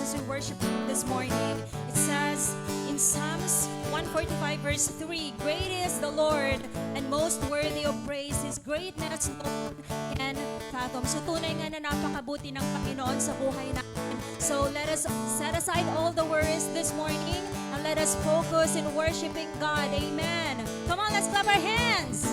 as we worship this morning. It says in Psalms 145 verse 3, Great is the Lord and most worthy of praise. His greatness no one can fathom. So tunay nga na napakabuti ng Panginoon sa buhay natin. So let us set aside all the worries this morning and let us focus in worshiping God. Amen. Come on, let's clap our hands.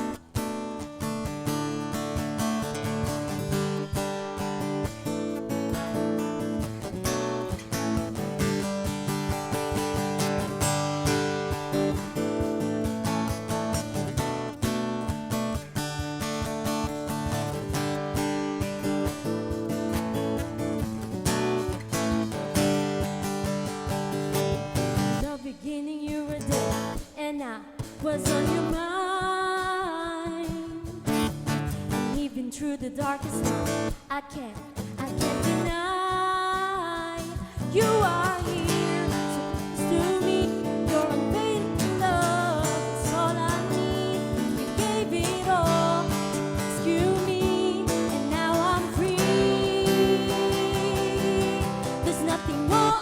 Beginning you were there and I was on your mind. And even through the darkest time, I can't deny you are here. So close to me, your unfailing love is all I need. You gave it all to rescue me, and now I'm free. There's nothing more.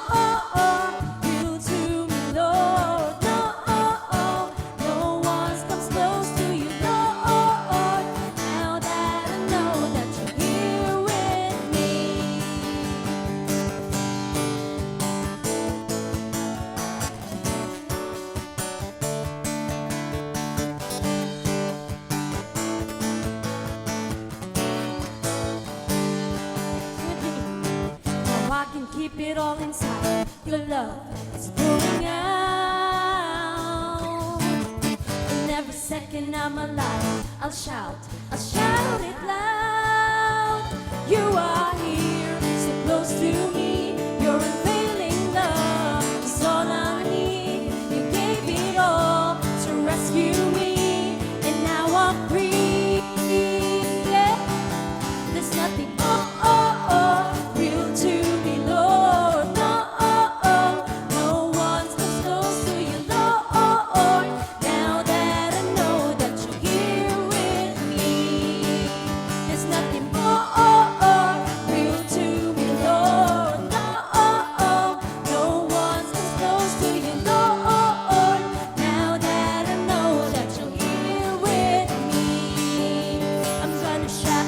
Keep it all inside. Your love is pouring out. And every second I'm alive, I'll shout it loud. You are here, so close to me. Your unfailing love is all I need. You gave it all to rescue me, and now I'm free. Yeah. There's nothing real to me, Lord. No one's as close to you, Lord. Now that I know that you're here with me, there's nothing real to me, Lord. No one's as close to you, Lord. Now that I know that you're here with me, I'm gonna shout.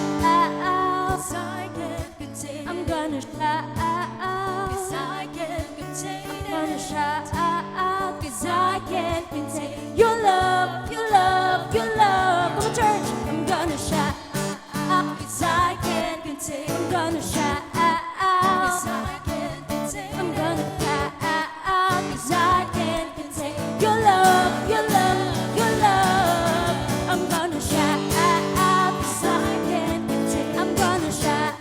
I'm gonna shout, 'cause I can't contain it. I'm gonna shout, 'cause I can't contain your love, your love, your love. Come on, church. I'm gonna shout, 'cause I can't contain. I'm gonna shout, 'cause I can't contain. I'm gonna shout, 'cause I can't contain your love, your love, your love. I'm gonna shout, 'cause I can't contain. I'm gonna shout.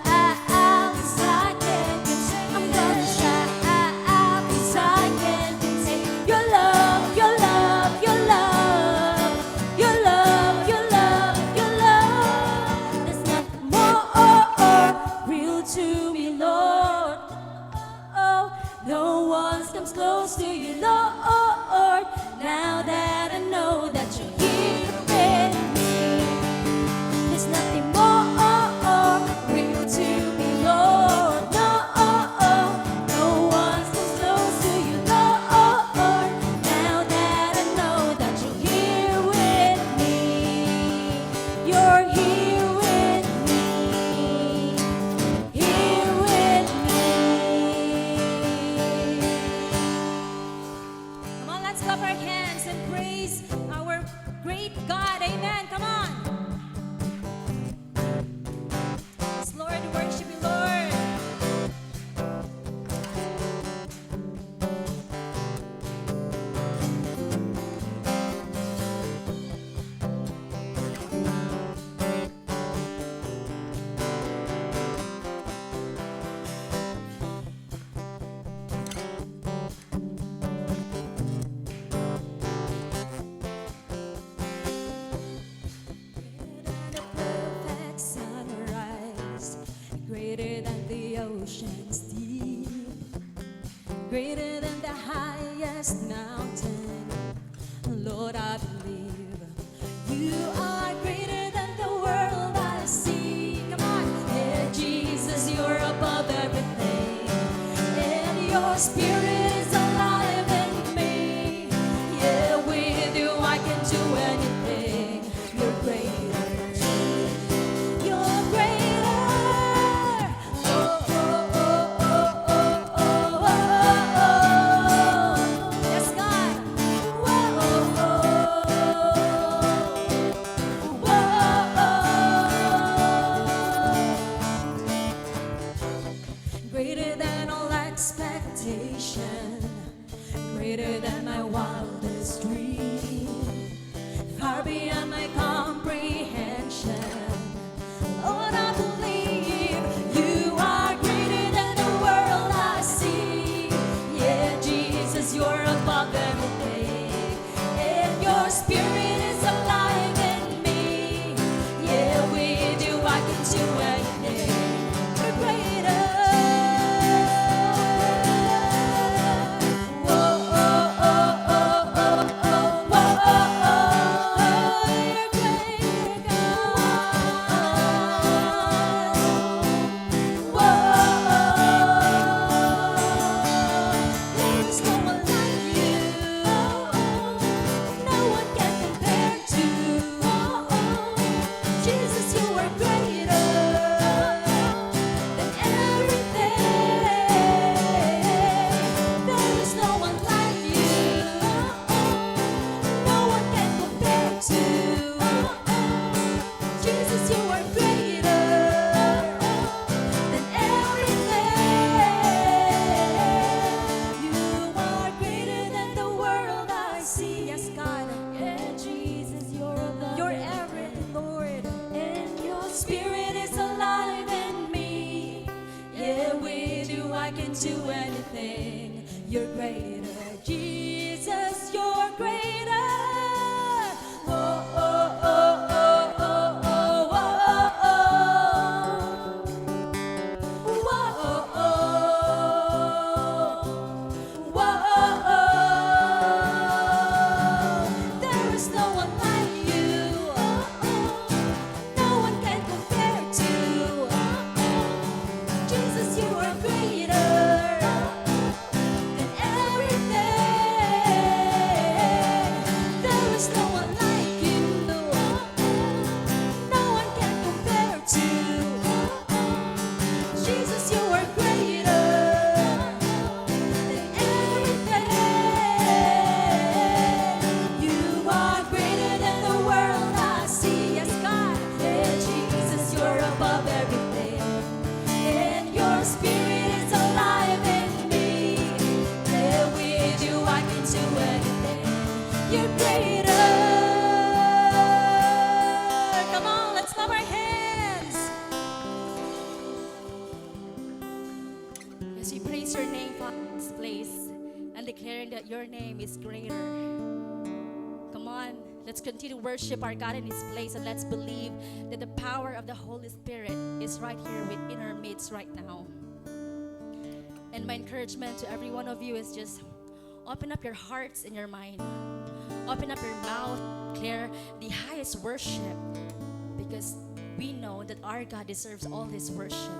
Close to you, Lord. Now that I know that you're here with me, there's nothing more real to me, Lord. No one's as close to you, Lord. Now that I know that you're here with me, you're here with me, here with me. Let's clap our hands and praise our great God. Amen. Come on. Yes, Lord, worship you, Lord. Greater than the oceans deep, greater than the highest mountain. Lord, I believe you are greater than the world I see. Come on, yeah, Jesus, you're above everything, and your spirit is alive in me. Yeah, with you I can do anything. You're greater. You're greater. Oh, oh, oh, oh, oh, oh, oh, oh. Yes, God. Whoa, oh, whoa. Greater than all expectation, greater than my wildest dream, far beyond my comprehension. Lord, I believe you are greater than the world I see. Yeah, Jesus, you're above everything, and your spirit is alive in me. Yeah, with you I can do anything. You're greater. Whoa, oh, oh, oh, oh, oh, whoa, oh, oh. You're greater, God. There is no one like you. No one can compare to. Jesus, you are greater than everything. There is no one like you. No one can compare to. Jesus, you are greater than everything. You are greater than the world I see. Yes, God. Yeah, Jesus, you're everything, Lord. And your spirit is alive in me. Yeah, with you I can do anything. You're greater. Jesus, you're greater. Oh, oh, oh, oh, oh, oh, oh, oh. There is no one like you. No one can compare to. Jesus, you are greater than everything. There is no one like you. No one can compare to. Jesus, you are greater than everything. You are greater than the world I see. Yes, God. Yeah, Jesus, you're above everything. And your spirit is alive in me. Yeah, with you I can do anything. You're greater. Come on, let's clap our hands. As we praise your name, Father, in this place, and declaring that your name is greater. Come on, let's continue to worship our God in this place, and let's believe that the power of the Holy Spirit is right here within our midst right now. And my encouragement to every one of you is just open up your hearts and your mind. Open up your mouth, declare the highest worship, because we know that our God deserves all this worship.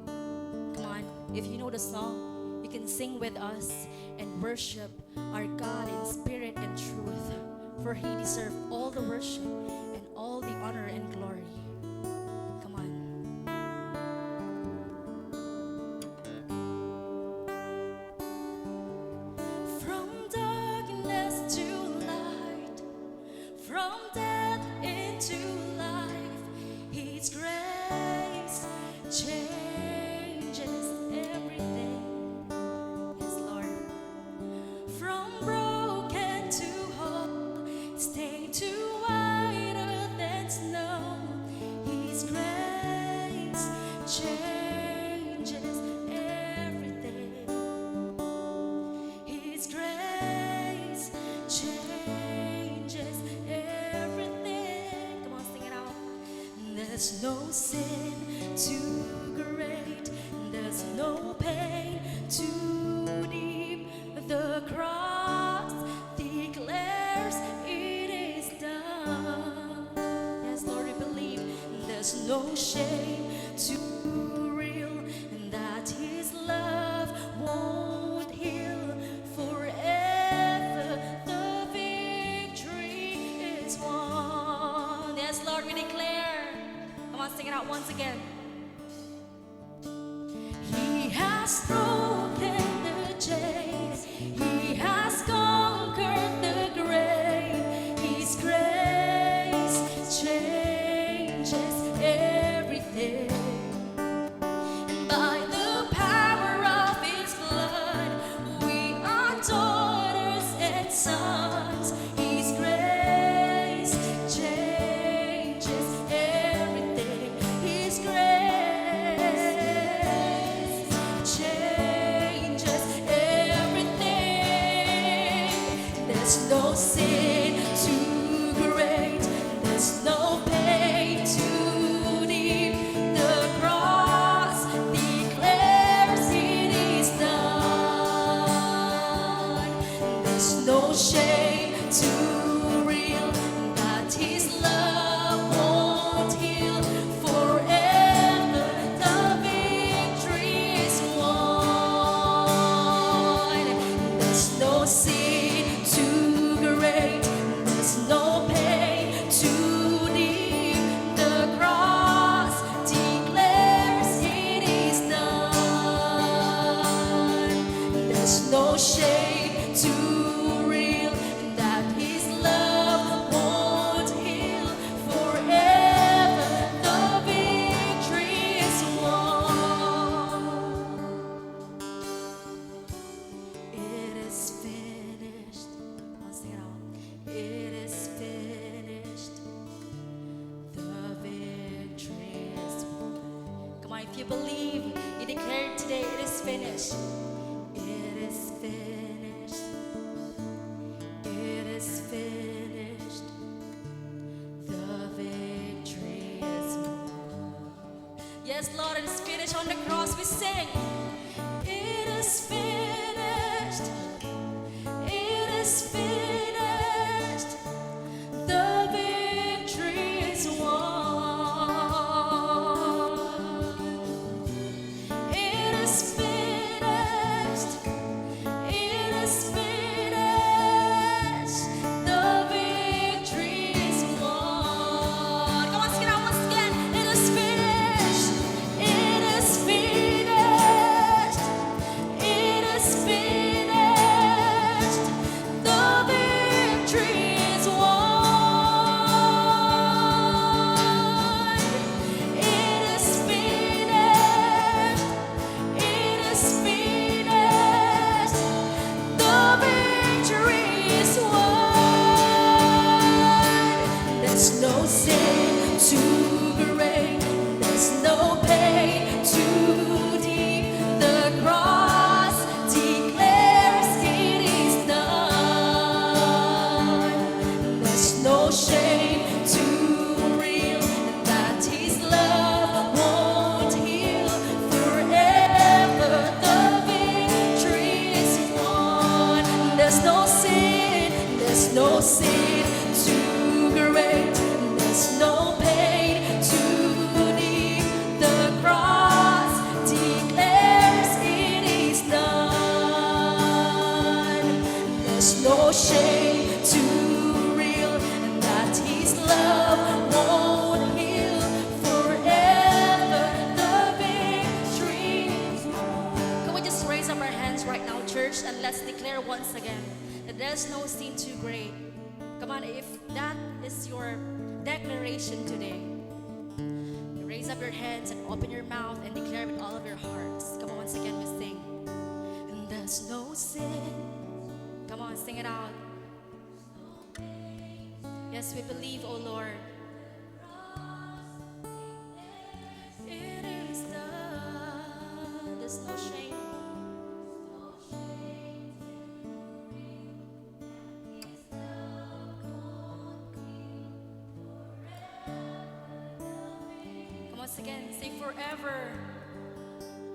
Come on, if you know the song, you can sing with us and worship our God in spirit and truth, for He deserves all the worship and all the honor and glory. Come on. From darkness to light, from death into life, His grace changes everything. Yes, Lord. From broken to whole, stay to whiter than snow. His grace changes everything. His grace changes everything. Come on, sing it out. There's no sin too great. There's no pain too deep. The cross declares it is done. Yes, Lord, we believe. There's no shame too real, and that His love out once again. He has broken the chains. He has conquered the grave. His grace changes everything. And by the power of His blood, we are daughters and sons. His grace changes everything. His grace changes everything. There's no sin too great. There's no pain too deep. The cross declares it is done. There's no shame too real that His love won't heal. Forever the victory is won. There's no sin too great. There's no pain too deep. The cross declares it is done. There's no shame too real that His love won't heal. Forever the victory is won. It is finished. I'll sing it out. It is finished. The victory is won. Come on, if you believe, you declare it today. It is finished. It is finished. It is finished. The victory is won. Yes, Lord, it is finished on the cross. We sing. It is finished. It is finished. The victory is won. It is finished. It is finished. The victory is won. Come on, sing it out once again. It is finished. It is finished. It is finished. The victory is won. It is finished. It is finished. The victory is won. There's no sin too great. There's no pain too deep. The cross declares it is done. There's no shame too real that His love won't heal. Forever the victory is won. There's no sin. There's no sin too great. There's no pain too deep. The cross declares it is done. There's no shame too real that His love won't heal. Forever the victory is won. Can we just raise up our hands right now, church, and let's declare once again that there's no sin too great. Come on, if that is your declaration today, raise up your hands and open your mouth and declare with all of your hearts. Come on, once again we sing. And there's no sin. Come on, sing it out. Yes, we believe, oh Lord. It is done. There's no shame. Come once again, say forever.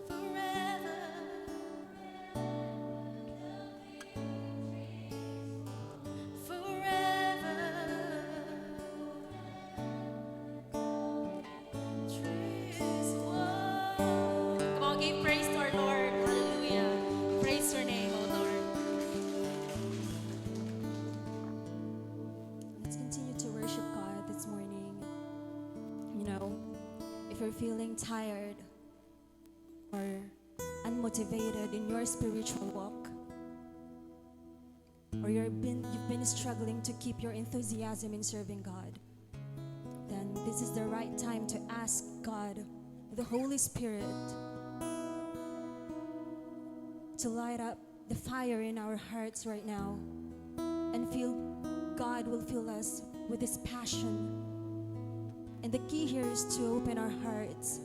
Forever. you're feeling tired or unmotivated in your spiritual walk, or you've been struggling to keep your enthusiasm in serving God, then this is the right time to ask God, the Holy Spirit, to light up the fire in our hearts right now, and God will fill us with His passion. And the key here is to open our hearts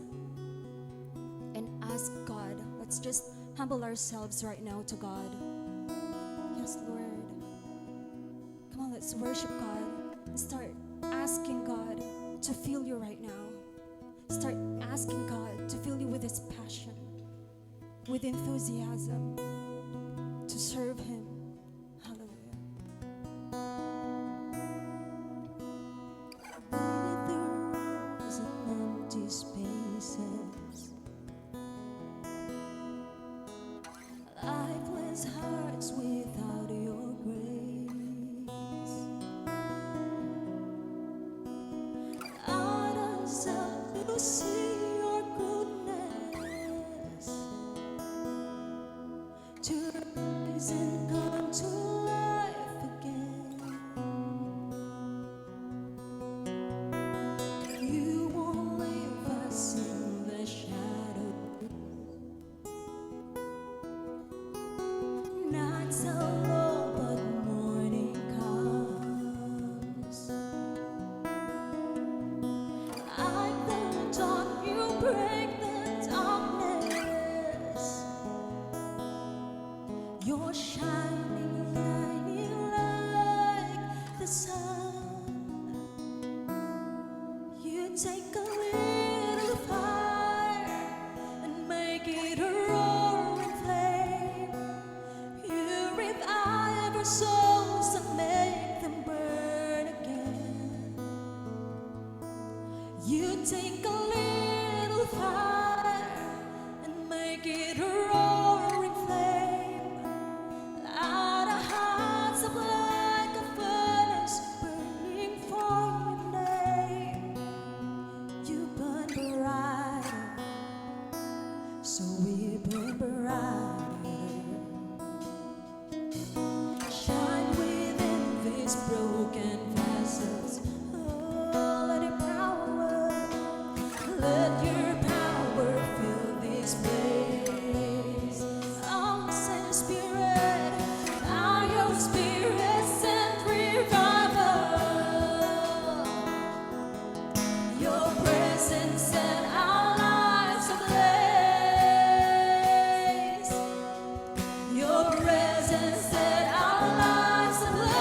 and ask God. Let's just humble ourselves right now to God. Yes, Lord. Come on, let's worship God and start asking God to fill you right now. Start asking God to fill you with His passion, with enthusiasm to serve Him. Hallelujah. Breathe through empty spaces, lifeless hearts without your grace. Out of self to see your goodness, to rise and come to life again. You won't leave us in the shadow. Nights are long, but morning comes. Like the dawn, you break the darkness. You're shining, shining like the sun. You take a little fire and make it a roaring flame. You revive our souls and make them burn again. You take a little fire and make it a roaring flame. Light our hearts up like a furnace burning for your name. You burn brighter, so we burn brighter. Shine within these broken vessels. Oh, let your power fill this place. Oh, send Spirit, by your Spirit send revival. Your presence set our lives ablaze. Your presence set our lives ablaze.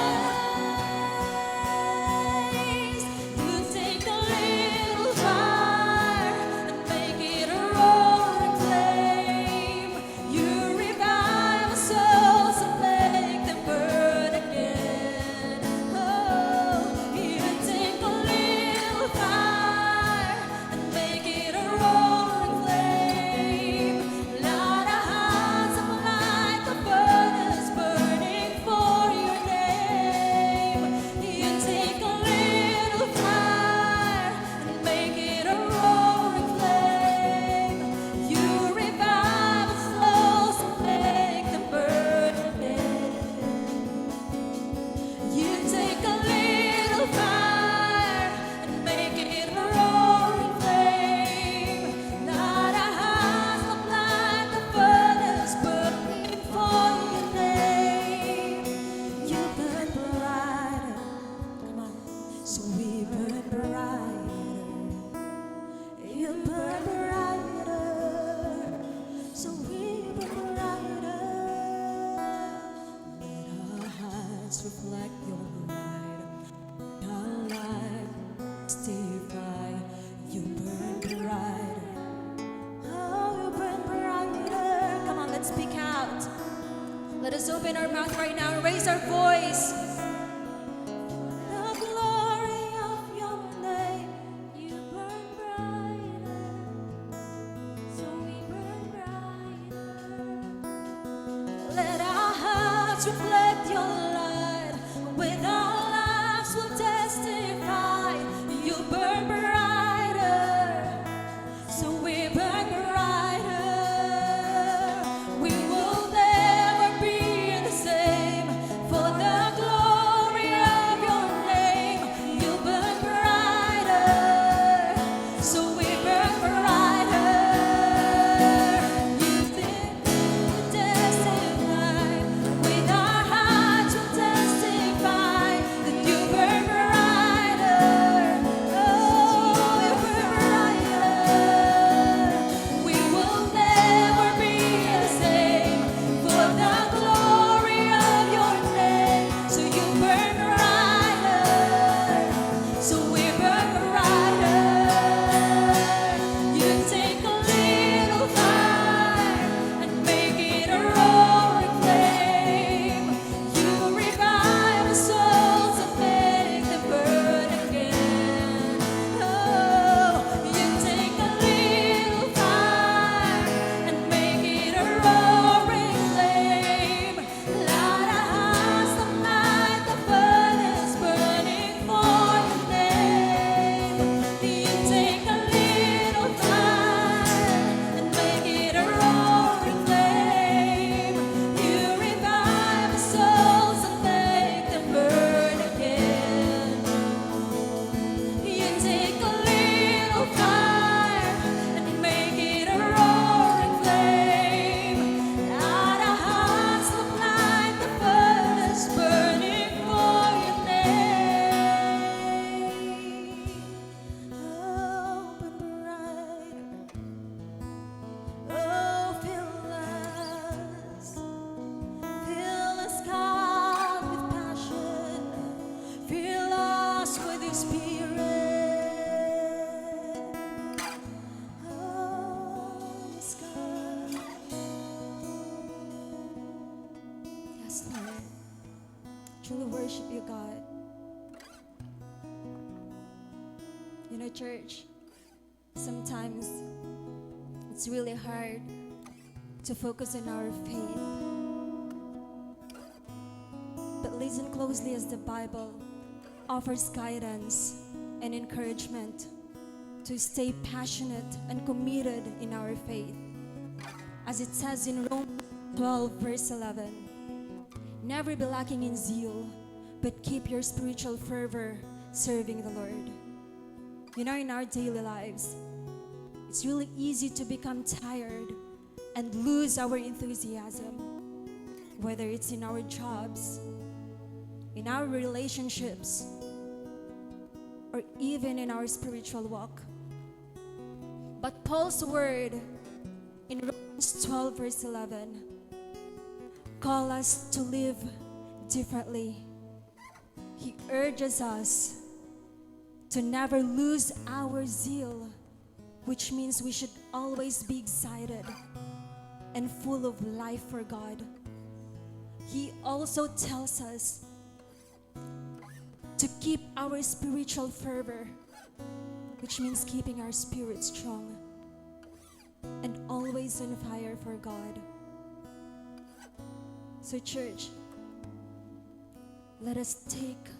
You take a little fire and make it a roaring flame. You revive our souls and make them burn again. Oh, you take a little fire and make it a roaring flame. Light our hearts up like a furnace burning for your name. You take a little fire and make it a roaring flame. You revive our souls and make them burn again. You take a little fire and make it a roaring flame. Light our hearts up like a furnace burning for your name. You burn brighter, come on, so we burn brighter. You burn brighter, so we burn brighter. Let our hearts reflect your light. Our light testify. You burn brighter. Oh, you burn brighter. Come on, let's speak out. Let us open our mouth right now and raise our voice. The glory of your name. You burn brighter, so we burn brighter. Let our hearts reflect your light. With our lives we'll testify. You burn brighter. truly worship you, God. You know, church, sometimes it's really hard to focus on our faith. But listen closely as the Bible offers guidance and encouragement to stay passionate and committed in our faith. As it says in Romans 12, verse 11, never be lacking in zeal, but keep your spiritual fervor serving the Lord. You know, in our daily lives, it's really easy to become tired and lose our enthusiasm, whether it's in our jobs, in our relationships, or even in our spiritual walk. But Paul's word in Romans 12, verse 11, call us to live differently. He urges us to never lose our zeal, which means we should always be excited and full of life for God. He also tells us to keep our spiritual fervor, which means keeping our spirit strong and always on fire for God. So church, let us take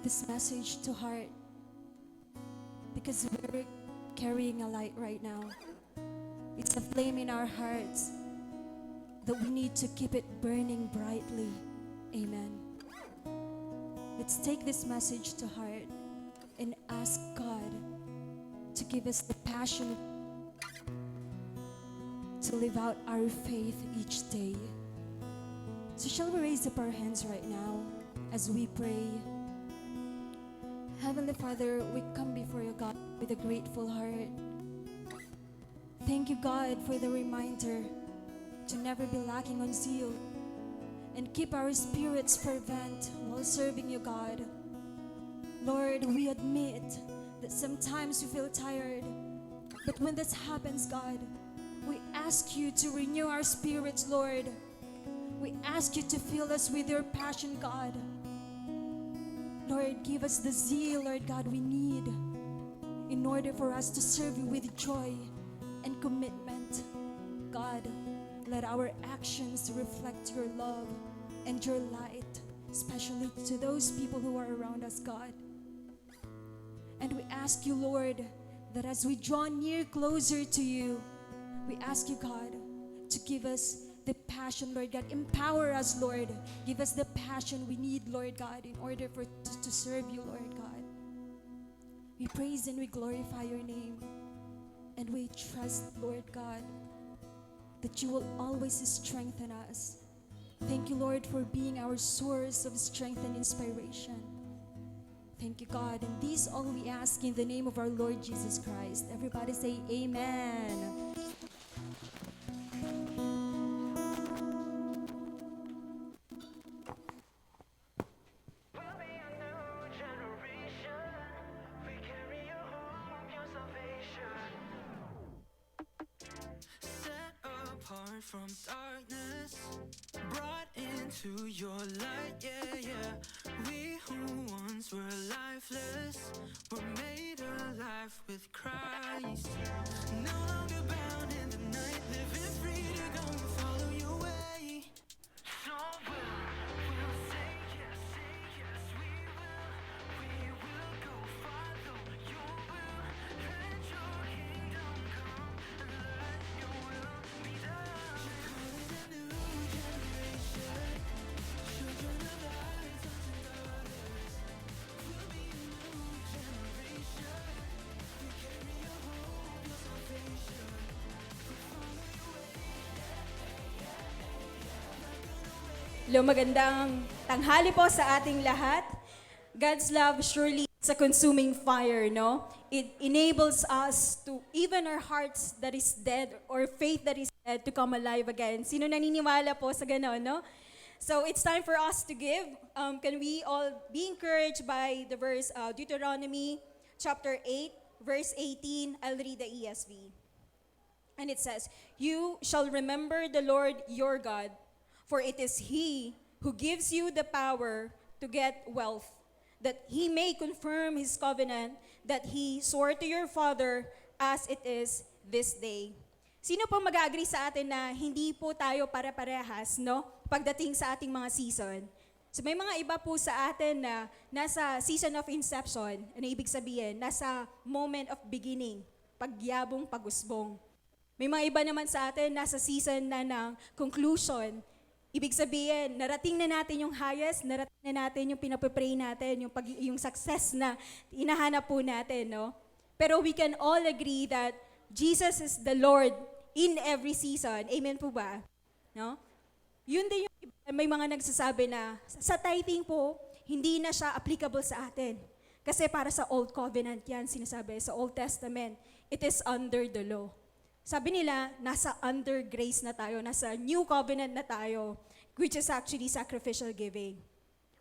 this message to heart, because we're carrying a light right now. It's a flame in our hearts that we need to keep it burning brightly. Amen. Let's take this message to heart and ask God to give us the passion to live out our faith each day. So shall we raise up our hands right now as we pray? Heavenly Father, we come before you, God, with a grateful heart. Thank you, God, for the reminder to never be lacking on zeal and keep our spirits fervent while serving you, God. Lord, we admit that sometimes we feel tired, but when this happens, God, we ask you to renew our spirits, Lord. We ask you to fill us with your passion, God. Lord, give us the zeal, Lord God, we need in order for us to serve you with joy and commitment. God, let our actions reflect your love and your light, especially to those people who are around us, God. And we ask you, Lord, that as we draw near closer to you, we ask you, God, to give us the passion, Lord God. Empower us, Lord. Give us the passion we need, Lord God, in order to serve you, Lord God. We praise and we glorify your name. And we trust, Lord God, that you will always strengthen us. Thank you, Lord, for being our source of strength and inspiration. Thank you, God. And these all we ask in the name of our Lord Jesus Christ. Everybody say amen. Apart from darkness, brought into your light, yeah, yeah. We who once were lifeless were made alive with Christ. No longer bound in the night, living free to go and follow your way. So we'll say yes, we will go follow your will. Let your kingdom come and let your will be done. Hello, magandang tanghali po sa ating lahat. God's love surely is a consuming fire, no? It enables us to, even our hearts that is dead or faith that is dead, to come alive again. Sino naniniwala po sa gano'n, no? So it's time for us to give. Can we all be encouraged by the verse Deuteronomy chapter 8, verse 18? I'll read the ESV. And it says, "You shall remember the Lord your God, for it is He who gives you the power to get wealth, that He may confirm His covenant that He swore to your father as it is this day. Sino po mag-agree sa atin na hindi po tayo pare-parehas, no? Pagdating sa ating mga season. So may mga iba po sa atin na nasa season of inception, ano ibig sabihin? Nasa moment of beginning, pagyabong, pagusbong. May mga iba naman sa atin nasa season na ng conclusion. Ibig sabihin, narating na natin yung highest, narating na natin yung pinapapray natin, yung success na inahanap po natin, no? Pero we can all agree that Jesus is the Lord in every season. Amen po ba? No? Yun din yung may mga nagsasabi na sa tithing po, hindi na siya applicable sa atin. Kasi para sa Old Covenant yan, sinasabi, sa Old Testament, it is under the law. Sabi nila, nasa under grace na tayo, nasa new covenant na tayo, which is actually sacrificial giving.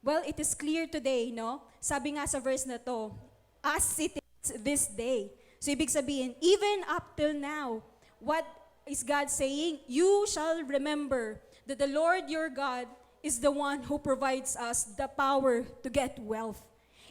Well, it is clear today, no? Sabi nga sa verse na to, as it is this day. So ibig sabihin, even up till now, what is God saying? You shall remember that the Lord your God is the one who provides us the power to get wealth.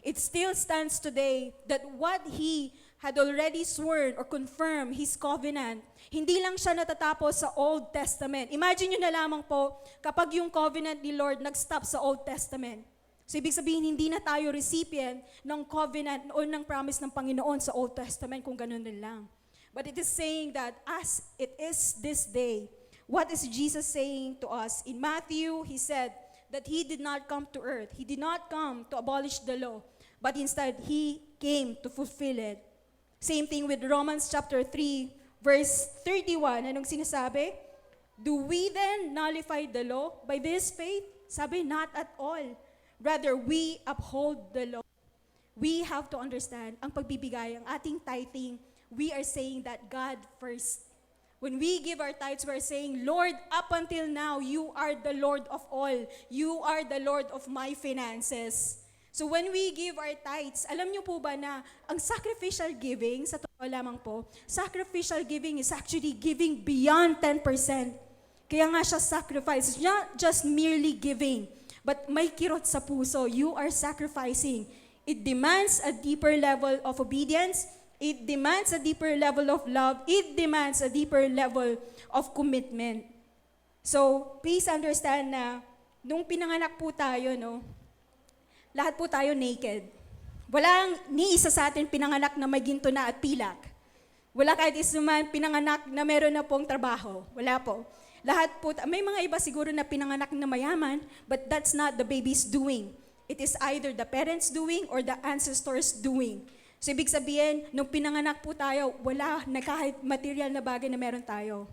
It still stands today that what He had already sworn or confirmed His covenant, hindi lang siya natatapos sa Old Testament. Imagine nyo na lamang po, kapag yung covenant ni Lord nag-stop sa Old Testament. So ibig sabihin, hindi na tayo recipient ng covenant o ng promise ng Panginoon sa Old Testament kung ganun din lang. But it is saying that as it is this day, what is Jesus saying to us? In Matthew, He said that He did not come to earth. He did not come to abolish the law, but instead, He came to fulfill it. Same thing with Romans chapter 3, verse 31. Anong sinasabi? Do we then nullify the law by this faith? Sabi, not at all. Rather, we uphold the law. We have to understand, ang pagbibigay, ang ating tithing, we are saying that God first. When we give our tithes, we're saying, Lord, up until now, you are the Lord of all. You are the Lord of my finances. So when we give our tithes, alam niyo po ba na ang sacrificial giving, sa totoo lamang po, sacrificial giving is actually giving beyond 10%. Kaya nga siya sacrifice. It's not just merely giving, but may kirot sa puso. You are sacrificing. It demands a deeper level of obedience. It demands a deeper level of love. It demands a deeper level of commitment. So please understand na nung pinanganak po tayo, no, lahat po tayo naked. Walang ni isa sa atin pinanganak na may ginto na at pilak. Wala kahit isa man pinanganak na meron na pong trabaho. Wala po. Lahat po, may mga iba siguro na pinanganak na mayaman, but that's not the baby's doing. It is either the parents doing or the ancestors doing. So ibig sabihin, nung pinanganak po tayo, wala na kahit material na bagay na meron tayo.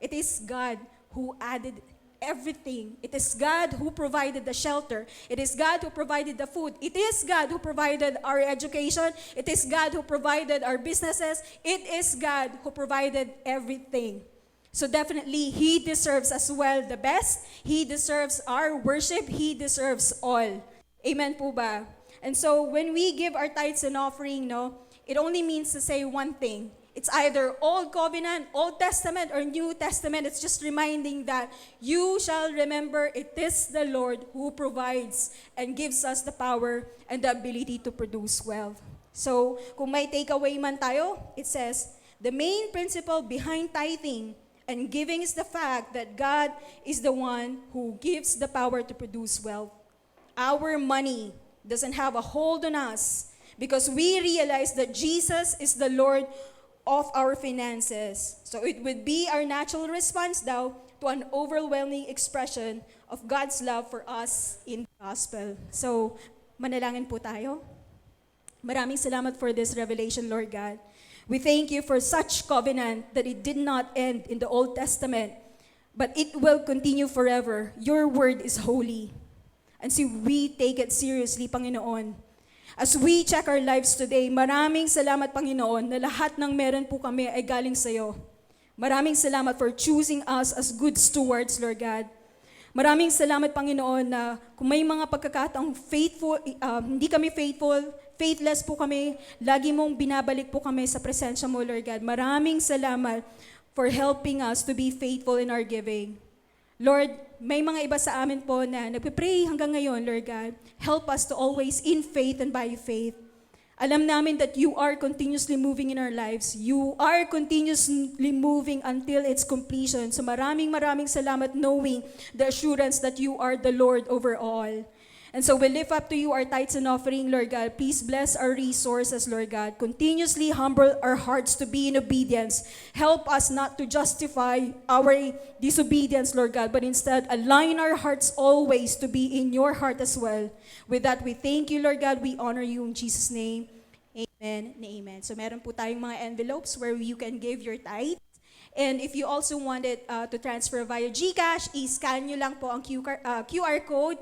It is God who added everything. It is God who provided the shelter. It is God who provided the food. It is God who provided our education. It is God who provided our businesses. It is God who provided everything. So definitely, He deserves as well the best. He deserves our worship. He deserves all. Amen po ba? And so when we give our tithes and offering, no, it only means to say one thing. It's either Old Covenant, Old Testament, or New Testament. It's just reminding that you shall remember it is the Lord who provides and gives us the power and the ability to produce wealth. So, kung may takeaway man tayo, it says, the main principle behind tithing and giving is the fact that God is the one who gives the power to produce wealth. Our money doesn't have a hold on us because we realize that Jesus is the Lord of our finances. So it would be our natural response now to an overwhelming expression of God's love for us in the gospel. So, manalangin po tayo. Maraming salamat for this revelation, Lord God. We thank you for such covenant that it did not end in the Old Testament, but it will continue forever. Your word is holy. And so we take it seriously, Panginoon. As we check our lives today, maraming salamat, Panginoon, na lahat ng meron po kami ay galing sa iyo. Maraming salamat for choosing us as good stewards, Lord God. Maraming salamat, Panginoon, na kung may mga pagkakataong hindi kami faithless po kami, lagi mong binabalik po kami sa presensya mo, Lord God. Maraming salamat for helping us to be faithful in our giving. Lord, may mga iba sa amin po na nagpe-pray hanggang ngayon, Lord God. Help us to always in faith and by faith. Alam namin that you are continuously moving in our lives. You are continuously moving until its completion. So maraming salamat knowing the assurance that you are the Lord over all. And so we lift up to you our tithes and offering, Lord God. Please bless our resources, Lord God. Continuously humble our hearts to be in obedience. Help us not to justify our disobedience, Lord God, but instead align our hearts always to be in your heart as well. With that, we thank you, Lord God. We honor you in Jesus' name. Amen and amen. So meron po tayong mga envelopes where you can give your tithe. And if you also wanted to transfer via GCash, i-scan nyo lang po ang QR code.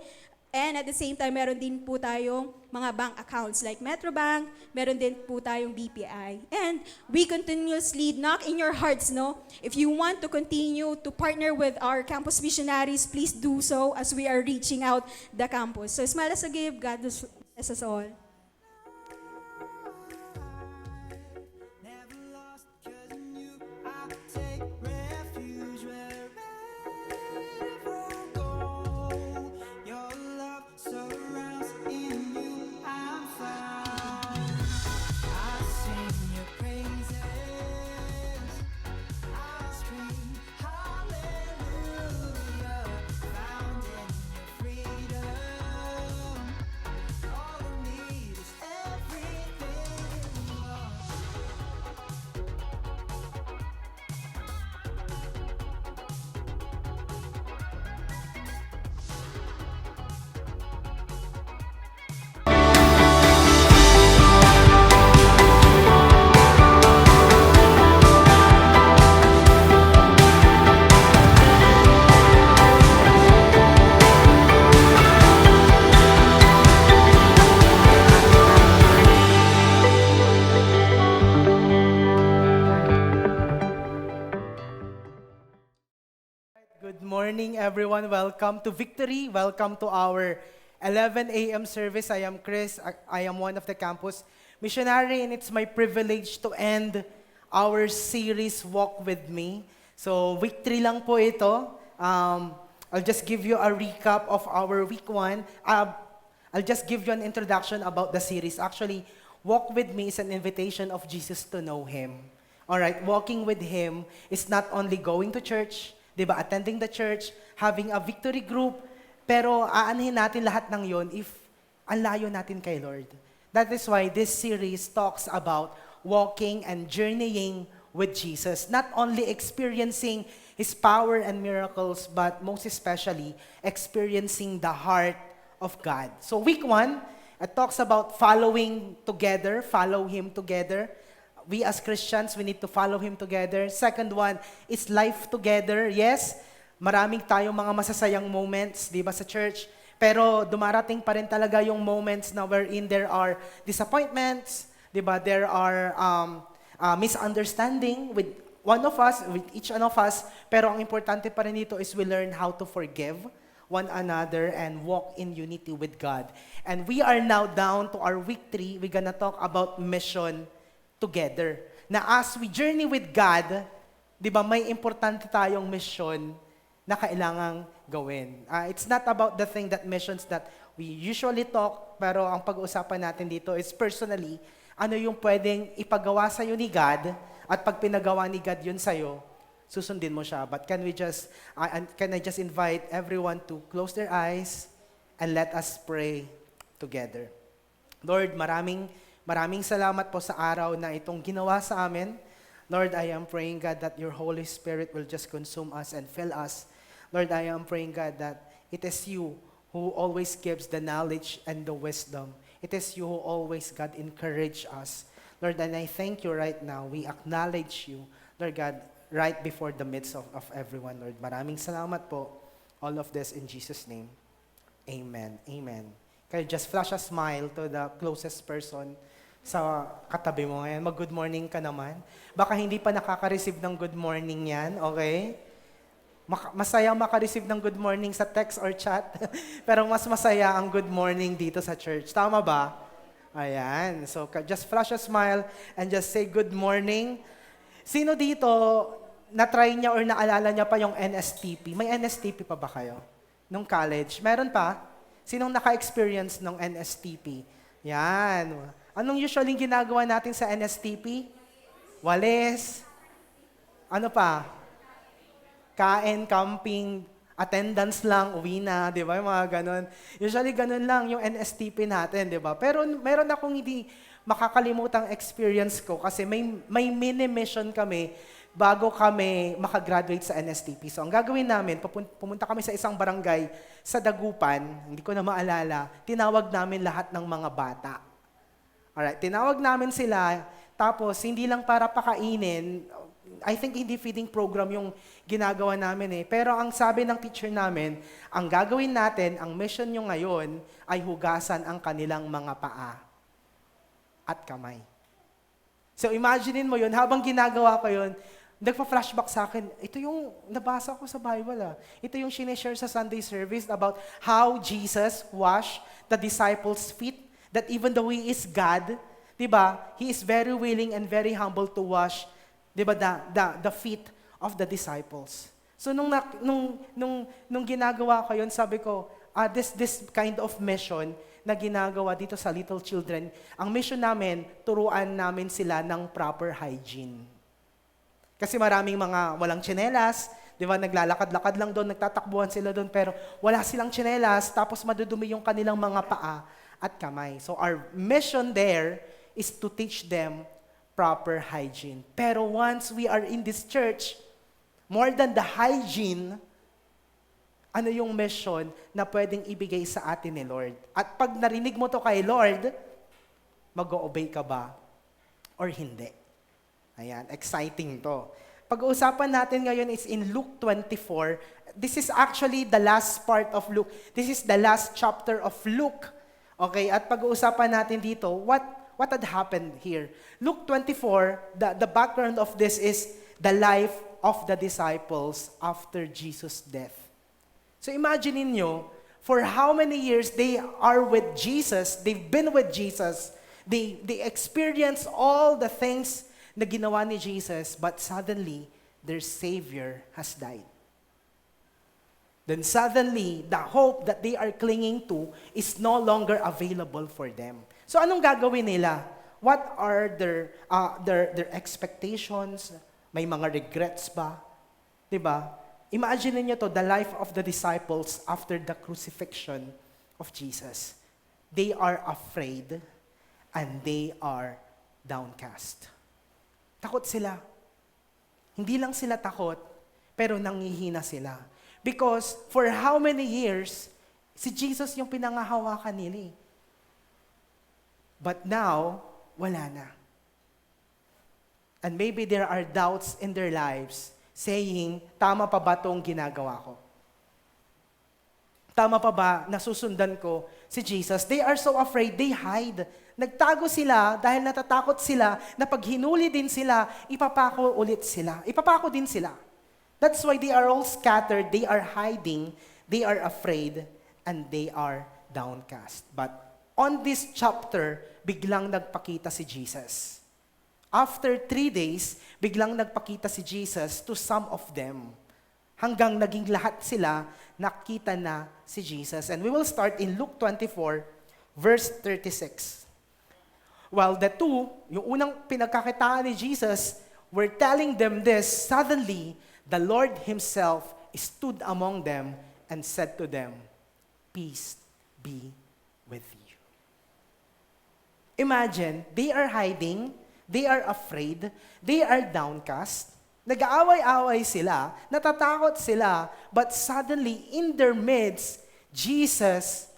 And at the same time, meron din po tayong mga bank accounts like Metrobank, meron din po tayong BPI. And we continuously knock in your hearts, no? If you want to continue to partner with our campus missionaries, please do so as we are reaching out the campus. So smile as a give, God bless us all. Never lost 'cause in you I take refuge wherever I go. Your love surrounds, in you I'm found. I sing your praises, I scream hallelujah. Found in your freedom, all I need is everything you are. Good morning, everyone. Welcome to Victory. Welcome to our 11 a.m. service. I am Chris. I am one of the campus missionary, and it's my privilege to end our series, Walk With Me. So, Victory lang po ito. I'll just give you a recap of our week 1. I'll just give you an introduction about the series. Actually, Walk With Me is an invitation of Jesus to know Him. Alright, walking with Him is not only going to church, diba, attending the church, having a victory group, pero aanhin natin lahat ng yon if ang layo natin kay Lord. That is why this series talks about walking and journeying with Jesus. Not only experiencing His power and miracles, but most especially, experiencing the heart of God. So week 1, it talks about following together, follow Him together. We as Christians, we need to follow Him together. Second one is life together. Yes, maraming tayong mga masasayang moments, di ba, sa church. Pero dumarating pa rin talaga yung moments na wherein there are disappointments, di ba? There are misunderstanding with one of us, with each one of us. Pero ang importante pa rin dito is we learn how to forgive one another and walk in unity with God. And we are now down to our week 3. We're gonna talk about mission together. Na as we journey with God, di ba, may importante tayong mission na kailangang gawin. It's not about the thing that missions that we usually talk, pero ang pag-uusapan natin dito is personally, ano yung pwedeng ipagawa sa'yo ni God, at pag pinagawa ni God yun sa'yo, susundin mo siya. But can I just invite everyone to close their eyes and let us pray together. Lord, maraming salamat po sa araw na itong ginawa sa amin. Lord, I am praying, God, that your Holy Spirit will just consume us and fill us. Lord, I am praying, God, that it is you who always gives the knowledge and the wisdom. It is you who always, God, encourage us. Lord, and I thank you right now. We acknowledge you, Lord God, right before the midst of everyone, Lord. Maraming salamat po. All of this in Jesus' name. Amen. Amen. Kaya just flash a smile to the closest person sa katabi mo ngayon. Mag-good morning ka naman. Baka hindi pa nakaka-receive ng good morning yan, okay? Masaya maka-receive ng good morning sa text or chat, pero mas masaya ang good morning dito sa church. Tama ba? Ayan. So just flash a smile and just say good morning. Sino dito na-try niya or naalala niya pa yung NSTP. May NSTP pa ba kayo? Nung college? Meron pa? Sinong naka-experience ng NSTP? Yan. Anong usually ginagawa natin sa NSTP? Walis. Ano pa? Kain, camping, attendance lang, uwi na, di ba? Yung mga ganon. Usually ganon lang yung NSTP natin, di ba? Pero meron akong hindi makakalimutang experience ko kasi may mini-mission kami bago kami makagraduate sa NSTP. So ang gagawin namin, pumunta kami sa isang barangay sa Dagupan, hindi ko na maalala, tinawag namin lahat ng mga bata. Alright, tinawag namin sila, tapos hindi lang para pakainin, I think hindi feeding program yung ginagawa namin eh. Pero ang sabi ng teacher namin, ang gagawin natin, ang mission nyo ngayon, ay hugasan ang kanilang mga paa at kamay. So imaginein mo yun, habang ginagawa ko yun, nagpa-flashback sa akin, ito yung nabasa ko sa Bible ah. Ito yung sineshare sa Sunday service about how Jesus washed the disciples' feet, that even though He is God, diba, He is very willing and very humble to wash, diba, the feet of the disciples. So nung ginagawa ko yun, sabi ko, this kind of mission na ginagawa dito sa little children, ang mission namin, turuan namin sila ng proper hygiene. Kasi maraming mga walang tsinelas, di ba, naglalakad-lakad lang doon, nagtatakbuhan sila doon, pero wala silang tsinelas, tapos madudumi yung kanilang mga paa at kamay. So our mission there is to teach them proper hygiene. Pero once we are in this church, more than the hygiene, ano yung mission na pwedeng ibigay sa atin ni Lord? At pag narinig mo to kay Lord, mag-o-obey ka ba or hindi? Ayan, exciting to. Pag-uusapan natin ngayon is in Luke 24. This is actually the last part of Luke. This is the last chapter of Luke. Okay, at pag-uusapan natin dito, what had happened here? Luke 24, the background of this is the life of the disciples after Jesus' death. So imagine niyo, for how many years they are with Jesus, they've been with Jesus, they experience all the things na ginawa ni Jesus, but suddenly, their Savior has died. Then suddenly, the hope that they are clinging to is no longer available for them. So anong gagawin nila? What are their expectations? May mga regrets ba? Diba? Imagine niyo to, the life of the disciples after the crucifixion of Jesus. They are afraid and they are downcast. Takot sila. Hindi lang sila takot, pero nangihina sila. Because for how many years, si Jesus yung pinangahawakan nila. But now, wala na. And maybe there are doubts in their lives saying, tama pa ba itong ginagawa ko? Tama pa ba nasusundan ko si Jesus? They are so afraid, they hide. Nagtago sila dahil natatakot sila na pag hinuli din sila, ipapako ulit sila. Ipapako din sila. That's why they are all scattered, they are hiding, they are afraid, and they are downcast. But on this chapter, biglang nagpakita si Jesus. After 3 days, biglang nagpakita si Jesus to some of them. Hanggang naging lahat sila, nakita na si Jesus. And we will start in Luke 24, verse 36. While the two, yung unang pinagkakitaan ni Jesus, were telling them this, suddenly, the Lord Himself stood among them and said to them, "Peace be with you." Imagine, they are hiding, they are afraid, they are downcast, nag-aaway-away sila, natatakot sila, but suddenly, in their midst, Jesus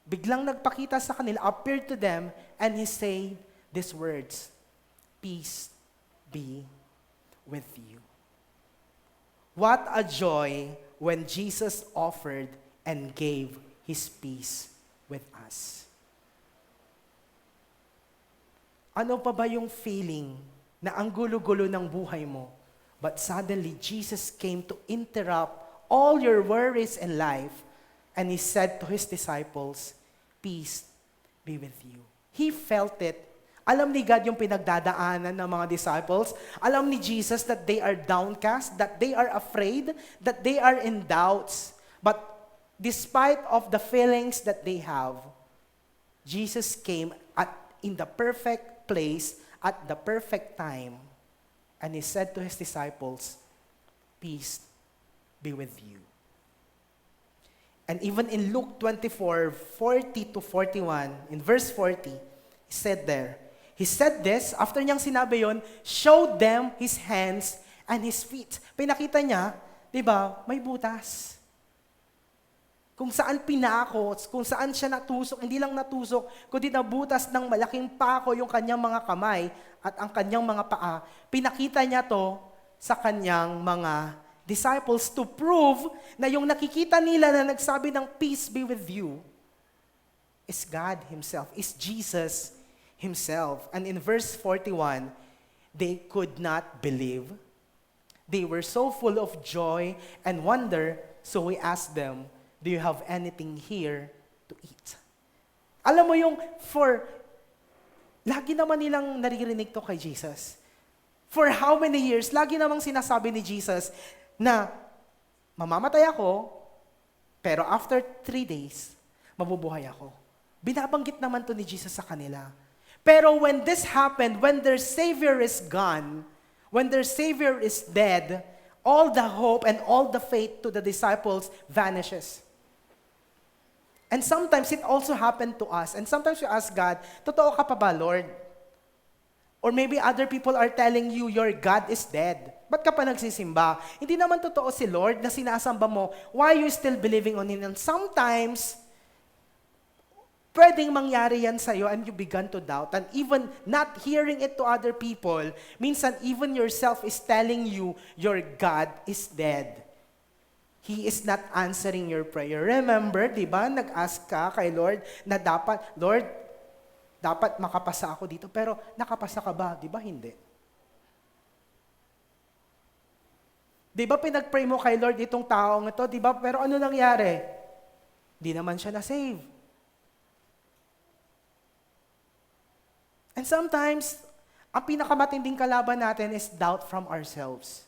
biglang nagpakita sa kanila, appeared to them, and He said these words, "Peace be with you." What a joy when Jesus offered and gave His peace with us. Ano pa ba yung feeling na ang gulo-gulo ng buhay mo, but suddenly Jesus came to interrupt all your worries in life, and He said to His disciples, "Peace be with you." He felt it Alam ni God yung pinagdadaanan ng mga disciples. Alam ni Jesus that they are downcast, that they are afraid, that they are in doubts. But despite of the feelings that they have, Jesus came in the perfect place at the perfect time. And He said to His disciples, "Peace be with you." And even in Luke 24:40 to 41, in verse 40, He said there, He said this, after niyang sinabi yon, showed them His hands and His feet. Pinakita niya, di ba, may butas. Kung saan pinako, kung saan siya natusok, hindi lang natusok, kundi nabutas ng malaking pako yung kanyang mga kamay at ang kanyang mga paa. Pinakita niya to sa kanyang mga disciples to prove na yung nakikita nila na nagsabi ng peace be with you is God Himself, is Jesus Himself. And in verse 41, they could not believe. They were so full of joy and wonder, so we asked them, "Do you have anything here to eat?" Alam mo yung lagi naman nilang naririnig to kay Jesus. For how many years, lagi namang sinasabi ni Jesus na mamamatay ako, pero after 3 days, mabubuhay ako. Binabanggit naman to ni Jesus sa kanila. Pero when this happened, when their Savior is gone, when their Savior is dead, all the hope and all the faith to the disciples vanishes. And sometimes it also happened to us. And sometimes we ask God, totoo ka pa ba, Lord? Or maybe other people are telling you, your God is dead. Ba't ka pa nagsisimba? Hindi naman totoo si Lord na sinasamba mo. Why are you still believing on Him? And sometimes, pwedeng mangyari yan sa'yo and you began to doubt. And even not hearing it to other people, minsan even yourself is telling you, your God is dead. He is not answering your prayer. Remember, di ba, nag-ask ka kay Lord na Lord, dapat makapasa ako dito. Pero nakapasa ka ba? Di ba hindi? Di ba pinag-pray mo kay Lord itong taong ito? Di ba? Pero ano nangyari? Di naman siya na-save. And sometimes, ang pinakamatinding kalaban natin is doubt from ourselves.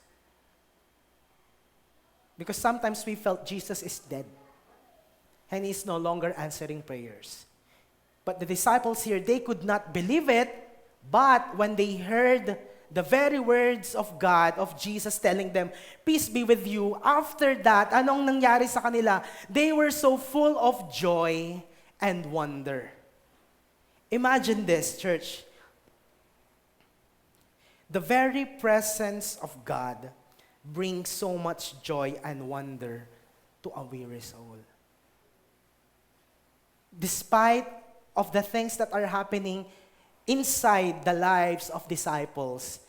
Because sometimes we felt Jesus is dead and He's no longer answering prayers. But the disciples here, they could not believe it, but when they heard the very words of God, of Jesus telling them, "Peace be with you," after that, anong nangyari sa kanila? They were so full of joy and wonder. Imagine this, church. The very presence of God brings so much joy and wonder to a weary soul. Despite of the things that are happening inside the lives of disciples,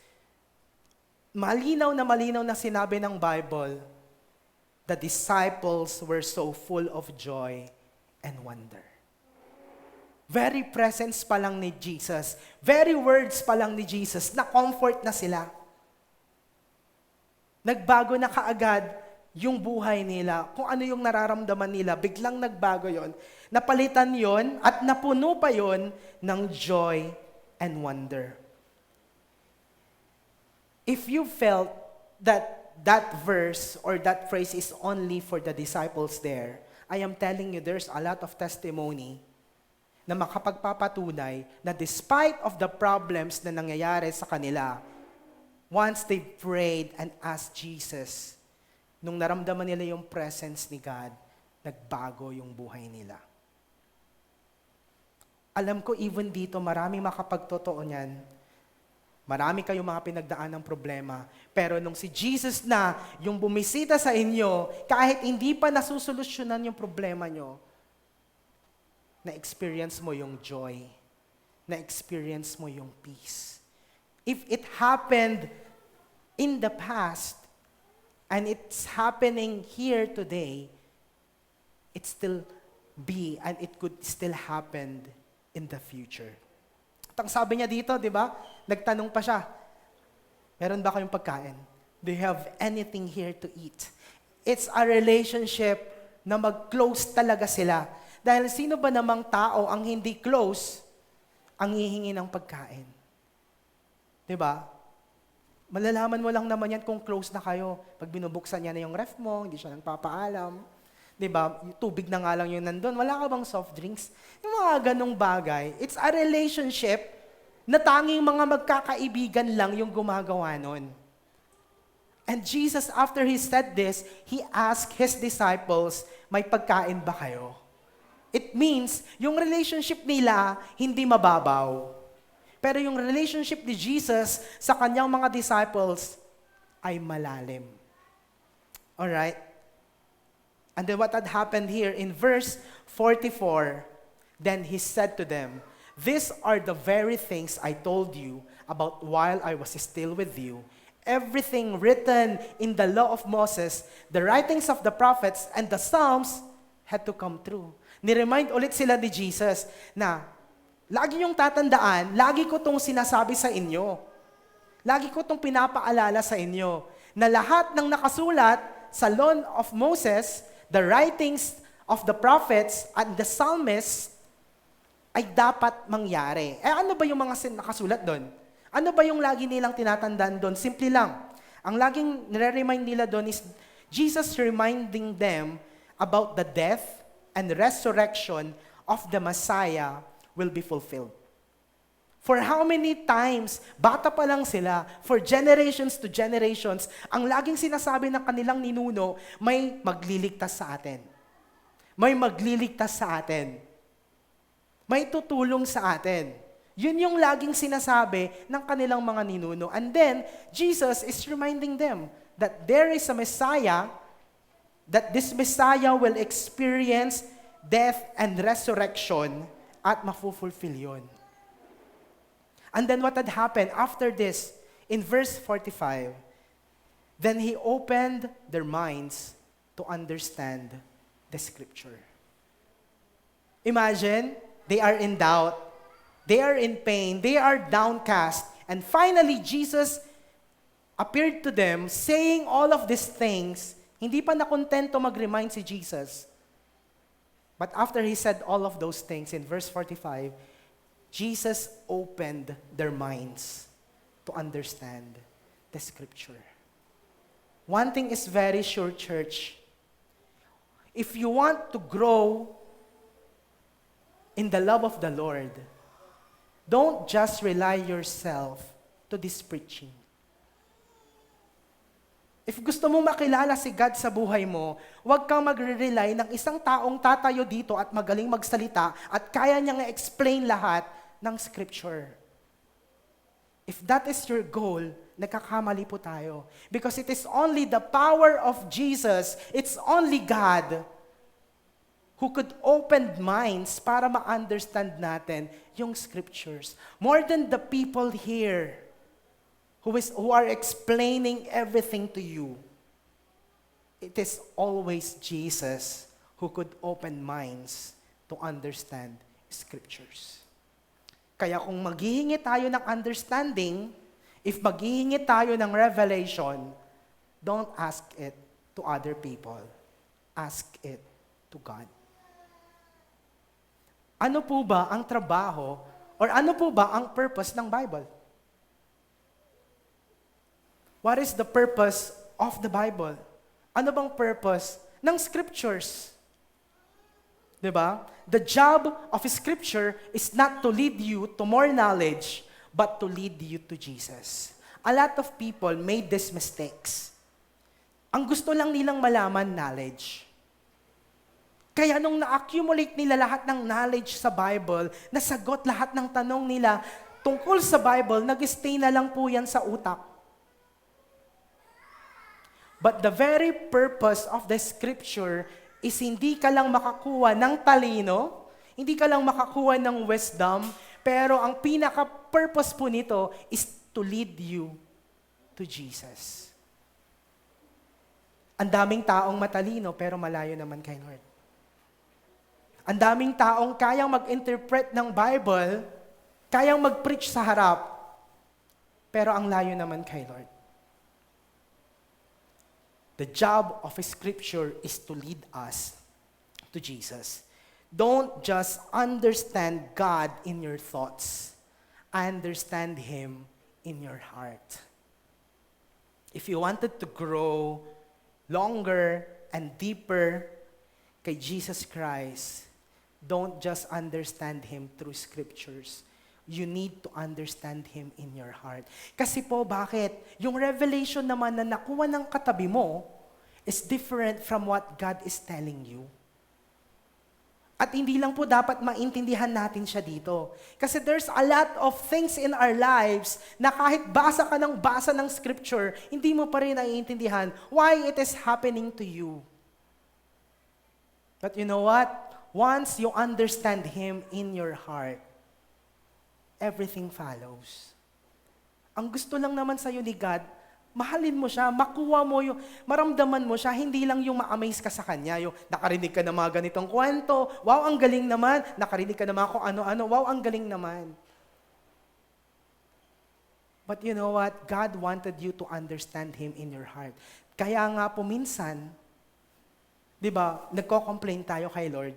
malinaw na sinabi ng Bible, the disciples were so full of joy and wonder. Very presence pa lang ni Jesus, very words pa lang ni Jesus, na-comfort na sila. Nagbago na kaagad yung buhay nila. Kung ano yung nararamdaman nila, biglang nagbago yon. Napalitan yon at napuno pa yon ng joy and wonder. If you felt that verse or that phrase is only for the disciples there, I am telling you there's a lot of testimony na makapagpapatunay na despite of the problems na nangyayari sa kanila, once they prayed and asked Jesus, nung naramdaman nila yung presence ni God, nagbago yung buhay nila. Alam ko even dito, marami makapagtotoo niyan. Marami kayong mga pinagdaan ng problema. Pero nung si Jesus na yung bumisita sa inyo, kahit hindi pa nasusolusyonan yung problema nyo, na-experience mo yung joy. Na-experience mo yung peace. If it happened in the past, and it's happening here today, it still be, and it could still happen in the future. At ang sabi niya dito, di ba? Nagtanong pa siya, meron ba kayong pagkain? Do you have anything here to eat? It's a relationship na mag-close talaga sila. Dahil sino ba namang tao ang hindi close ang hihingi ng pagkain. 'Di ba? Malalaman mo lang naman yan kung close na kayo. Pag binubuksan niya na yung ref mo, hindi siya nagpapaalam. 'Di ba? Yung tubig na nga lang yung nandun. Wala ka bang soft drinks? Yung mga ganong bagay. It's a relationship na tanging mga magkakaibigan lang yung gumagawa nun. And Jesus, after He said this, He asked His disciples, may pagkain ba kayo? It means, yung relationship nila, hindi mababaw. Pero yung relationship ni Jesus sa kanyang mga disciples ay malalim. Alright? And then what had happened here in verse 44, then He said to them, "These are the very things I told you about while I was still with you. Everything written in the law of Moses, the writings of the prophets, and the Psalms had to come true." Ni-remind ulit sila ni Jesus na, lagi niyong tatandaan, lagi ko itong sinasabi sa inyo. Lagi ko itong pinapaalala sa inyo na lahat ng nakasulat sa law of Moses, the writings of the prophets, and the psalmists ay dapat mangyari. Ano ba yung mga nakasulat doon? Ano ba yung lagi nilang tinatandaan doon? Simple lang. Ang laging nire-remind nila doon is Jesus reminding them about the death and resurrection of the Messiah will be fulfilled. For how many times, bata pa lang sila, for generations to generations, ang laging sinasabi ng kanilang ninuno, may magliligtas sa atin. May magliligtas sa atin. May tutulong sa atin. Yun yung laging sinasabi ng kanilang mga ninuno. And then, Jesus is reminding them that there is a Messiah, that this Messiah will experience death and resurrection at mafufulfill yun. And then what had happened after this, in verse 45, then He opened their minds to understand the Scripture. Imagine, they are in doubt, they are in pain, they are downcast, and finally Jesus appeared to them saying all of these things. Hindi pa nakontento mag-remind si Jesus. But after He said all of those things, in verse 45, Jesus opened their minds to understand the Scripture. One thing is very sure, church. If you want to grow in the love of the Lord, don't just rely yourself to this preaching. If gusto mo makilala si God sa buhay mo, huwag kang magre-rely ng isang taong tatayo dito at magaling magsalita at kaya niyang explain lahat ng Scripture. If that is your goal, nagkakamali po tayo. Because it is only the power of Jesus, it's only God who could open minds para ma-understand natin yung Scriptures. More than the people here who are explaining everything to you. It is always Jesus who could open minds to understand Scriptures. Kaya kung maghihingi tayo ng understanding, if maghihingi tayo ng revelation, don't ask it to other people. Ask it to God. Ano po ba ang trabaho or ano po ba ang purpose ng Bible? What is the purpose of the Bible? Ano bang purpose ng Scriptures? Diba? The job of Scripture is not to lead you to more knowledge, but to lead you to Jesus. A lot of people made these mistakes. Ang gusto lang nilang malaman, knowledge. Kaya nung na-accumulate nila lahat ng knowledge sa Bible, nasagot lahat ng tanong nila tungkol sa Bible, nag-stay na lang po yan sa utak. But the very purpose of the Scripture is hindi ka lang makakuha ng talino, hindi ka lang makakuha ng wisdom, pero ang pinaka-purpose po nito is to lead you to Jesus. Ang daming taong matalino pero malayo naman kay Lord. Ang daming taong kayang mag-interpret ng Bible, kayang mag-preach sa harap, pero ang layo naman kay Lord. The job of Scripture is to lead us to Jesus. Don't just understand God in your thoughts. Understand Him in your heart. If you wanted to grow longer and deeper kay Jesus Christ, don't just understand Him through scriptures. You need to understand Him in your heart. Kasi po, bakit? Yung revelation naman na nakuha ng katabi mo is different from what God is telling you. At hindi lang po dapat maintindihan natin siya dito. Kasi there's a lot of things in our lives na kahit basa ka ng basa ng scripture, hindi mo pa rin naiintindihan why it is happening to you. But you know what? Once you understand Him in your heart, everything follows. Ang gusto lang naman sa'yo ni God, mahalin mo siya, makuha mo yung, maramdaman mo siya, hindi lang yung ma-amaze ka sa Kanya, yung nakarinig ka ng mga ganitong kwento, wow, ang galing naman, nakarinig ka ng mga kung ano-ano, wow, ang galing naman. But you know what? God wanted you to understand Him in your heart. Kaya nga po minsan, di ba, nagko-complain tayo kay Lord.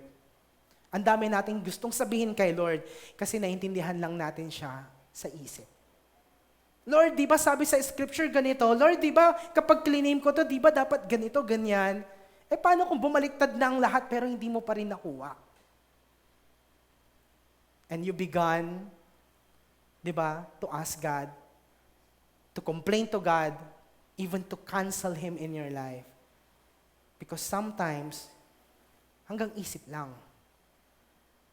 Ang dami nating gustong sabihin kay Lord kasi naintindihan lang natin siya sa isip. Lord, di ba sabi sa scripture ganito? Lord, di ba kapag cleanim ko to, di ba dapat ganito, ganyan? Eh paano kung bumaliktad na ang lahat pero hindi mo pa rin nakuha? And you began, di ba, to ask God, to complain to God, even to cancel Him in your life. Because sometimes, hanggang isip lang,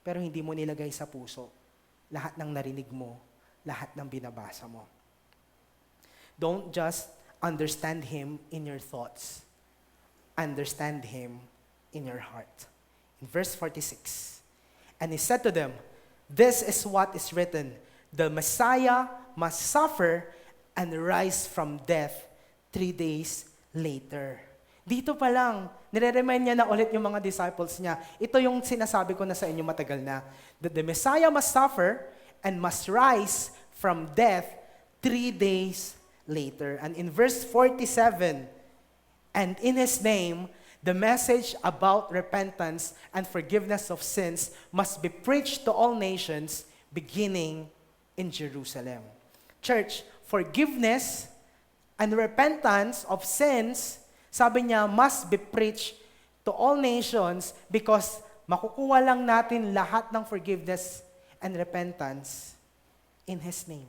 pero hindi mo nilagay sa puso lahat ng narinig mo, lahat ng binabasa mo. Don't just understand Him in your thoughts. Understand Him in your heart. In verse 46, and He said to them, "This is what is written, the Messiah must suffer and rise from death 3 days later." Dito pa lang, nire-remind niya na ulit yung mga disciples niya. Ito yung sinasabi ko na sa inyo matagal na. That the Messiah must suffer and must rise from death 3 days later. And in verse 47, and in His name, the message about repentance and forgiveness of sins must be preached to all nations, beginning in Jerusalem. Church, forgiveness and repentance of sins, sabi niya, must be preached to all nations because makukuha lang natin lahat ng forgiveness and repentance in His name.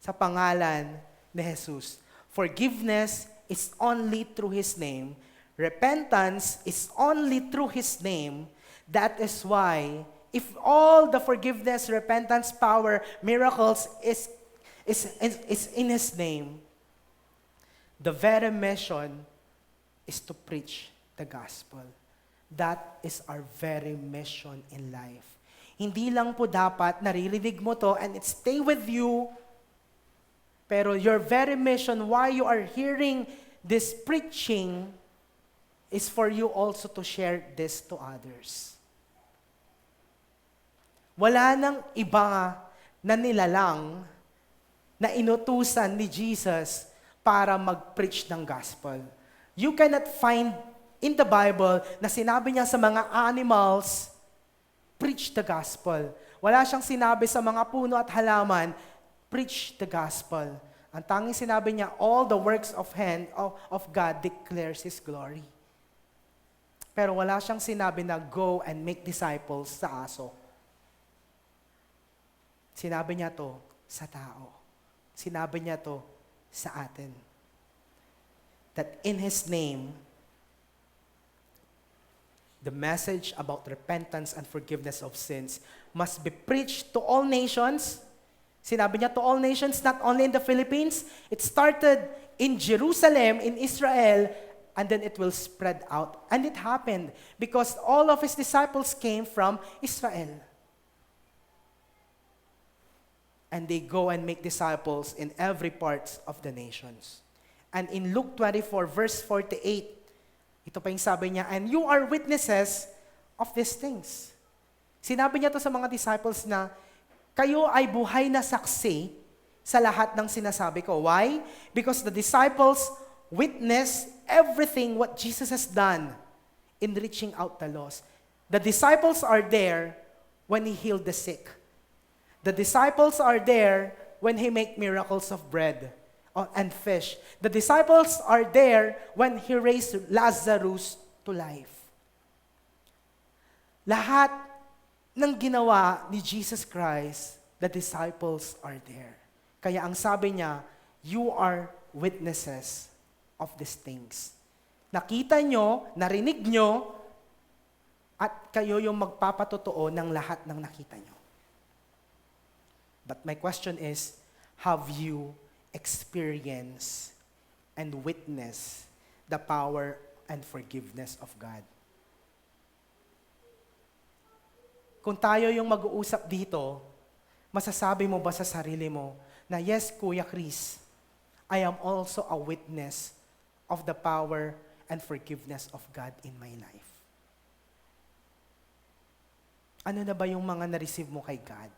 Sa pangalan ni Jesus. Forgiveness is only through His name. Repentance is only through His name. That is why, if all the forgiveness, repentance, power, miracles is in His name, the very mission is to preach the gospel. That is our very mission in life. Hindi lang po dapat naririnig mo to and it stay with you, pero your very mission, why you are hearing this preaching, is for you also to share this to others. Wala nang iba na nilalang na inutusan ni Jesus para mag-preach ng gospel. You cannot find in the Bible na sinabi niya sa mga animals, preach the gospel. Wala siyang sinabi sa mga puno at halaman, preach the gospel. Ang tanging sinabi niya, all the works of hand of God declares His glory. Pero wala siyang sinabi na go and make disciples sa aso. Sinabi niya to sa tao. Sinabi niya to sa atin. That in His name, the message about repentance and forgiveness of sins must be preached to all nations. Sinabi niya to all nations, not only in the Philippines. It started in Jerusalem, in Israel, and then it will spread out. And it happened because all of His disciples came from Israel. And they go and make disciples in every part of the nations. And in Luke 24, verse 48, ito pa yung sabi niya, and you are witnesses of these things. Sinabi niya to sa mga disciples na, kayo ay buhay na saksi sa lahat ng sinasabi ko. Why? Because the disciples witness everything what Jesus has done in reaching out the lost. The disciples are there when He healed the sick. The disciples are there when He make miracles of bread and fish. The disciples are there when He raised Lazarus to life. Lahat ng ginawa ni Jesus Christ, the disciples are there. Kaya ang sabi niya, you are witnesses of these things. Nakita nyo, narinig nyo, at kayo yung magpapatotoo ng lahat ng nakita nyo. But my question is, have you experienced and witnessed the power and forgiveness of God? Kung tayo yung mag-uusap dito, masasabi mo ba sa sarili mo na, yes, Kuya Chris, I am also a witness of the power and forgiveness of God in my life. Ano na ba yung mga na-receive mo kay God?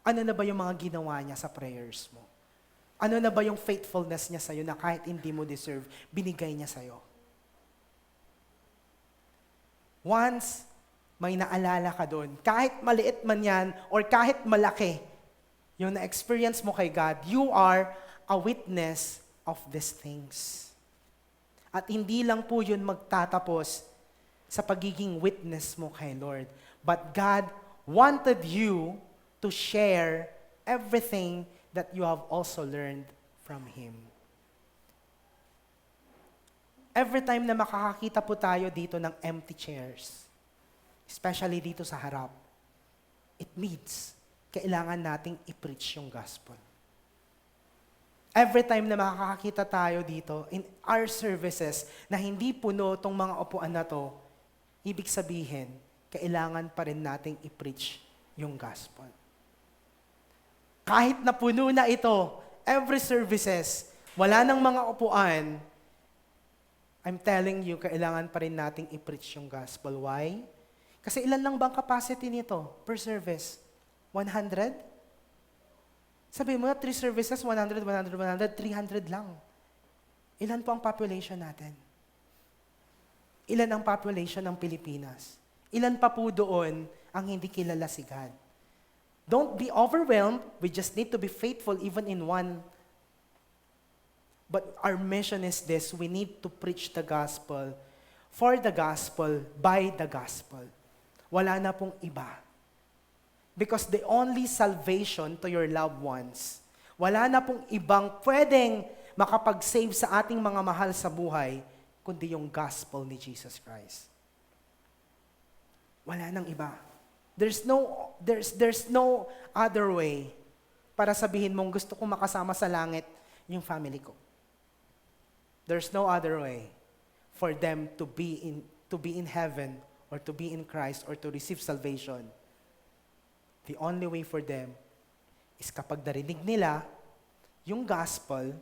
Ano na ba yung mga ginawa niya sa prayers mo? Ano na ba yung faithfulness niya sa'yo na kahit hindi mo deserve, binigay niya sa'yo? Once, may naalala ka doon, kahit maliit man yan or kahit malaki, yung na-experience mo kay God, you are a witness of these things. At hindi lang po yun magtatapos sa pagiging witness mo kay Lord. But God wanted you to share everything that you have also learned from Him. Every time na makakakita po tayo dito ng empty chairs, especially dito sa harap, it means kailangan nating i-preach yung gospel. Every time na makakakita tayo dito in our services na hindi puno tong mga upuan na to, ibig sabihin, kailangan pa rin nating i-preach yung gospel. Kahit na puno na ito, every services, wala nang mga upuan, I'm telling you, kailangan pa rin nating i-preach yung gospel. Why? Kasi ilan lang bang capacity nito per service? 100? Sabi mo na 3 services, 100, 100, 100, 300 lang. Ilan po ang population natin? Ilan ang population ng Pilipinas? Ilan pa po doon ang hindi kilala si God? Don't be overwhelmed. We just need to be faithful even in one. But our mission is this. We need to preach the gospel for the gospel, by the gospel. Wala na pong iba. Because the only salvation to your loved ones, wala na pong ibang pwedeng makapag-save sa ating mga mahal sa buhay, kundi yung gospel ni Jesus Christ. Wala nang iba. There's no other way para sabihin mong gusto kong makasama sa langit yung family ko. There's no other way for them to be in heaven or to be in Christ or to receive salvation. The only way for them is kapag narinig nila yung gospel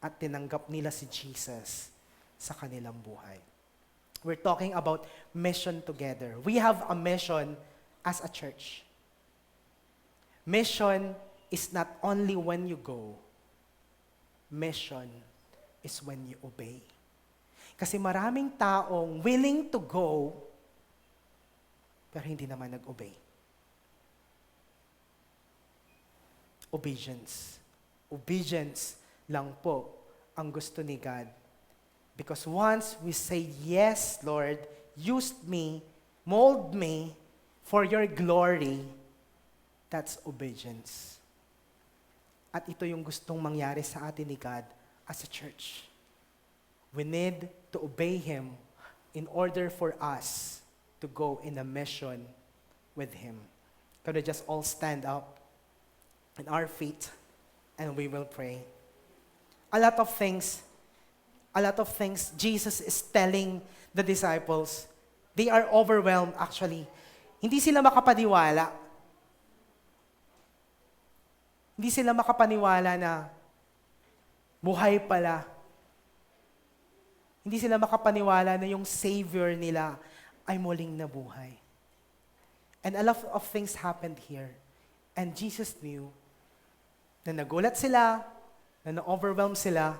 at tinanggap nila si Jesus sa kanilang buhay. We're talking about mission together. We have a mission as a church. Mission is not only when you go. Mission is when you obey. Kasi maraming taong willing to go, pero hindi naman nag-obey. Obedience. Obedience lang po ang gusto ni God. Because once we say, yes, Lord, use me, mold me for your glory, that's obedience. At ito yung gustong mangyari sa atin ni God as a church. We need to obey Him in order for us to go in a mission with Him. Can we just all stand up on our feet and we will pray? A lot of things Jesus is telling the disciples. They are overwhelmed actually. Hindi sila makapaniwala. Hindi sila makapaniwala na buhay pala. Hindi sila makapaniwala na yung Savior nila ay muling nabuhay. And a lot of things happened here. And Jesus knew na nagulat sila, na na-overwhelm sila.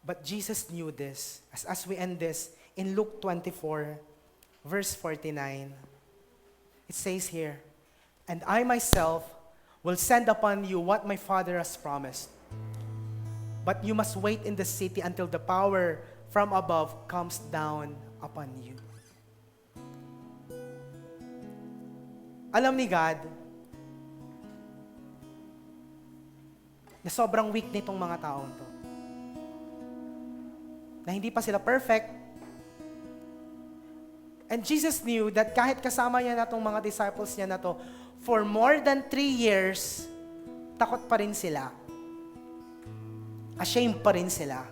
But Jesus knew this. As we end this, in Luke 24, verse 49, it says here, "And I myself will send upon you what my Father has promised. But you must wait in the city until the power from above comes down upon you." Alam ni God na sobrang weak nitong mga taong to. Na hindi pa sila perfect. And Jesus knew that kahit kasama niya na itong mga disciples niya na to, for more than 3 years, takot pa rin sila. Ashamed pa rin sila.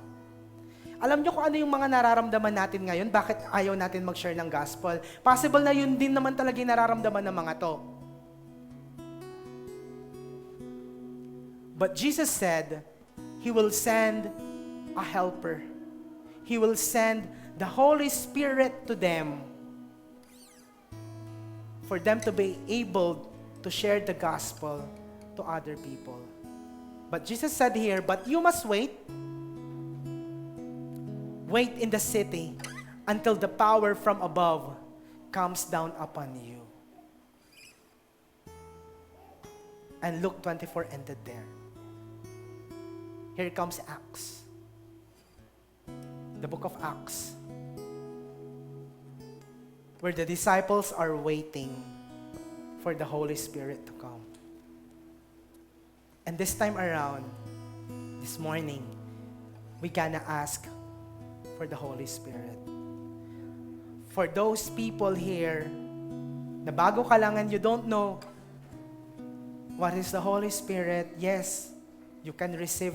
Alam niyo kung ano yung mga nararamdaman natin ngayon? Bakit ayaw natin mag-share ng gospel? Possible na yun din naman talaga yung nararamdaman ng mga to. But Jesus said, He will send a helper. He will send the Holy Spirit to them for them to be able to share the gospel to other people. But Jesus said here, "But you must wait. Wait in the city until the power from above comes down upon you." And Luke 24 ended there. Here comes Acts. The book of Acts. Where the disciples are waiting for the Holy Spirit to come. And this time around, this morning, we gonna ask for the Holy Spirit. For those people here na bago ka lang and you don't know what is the Holy Spirit, yes, you can receive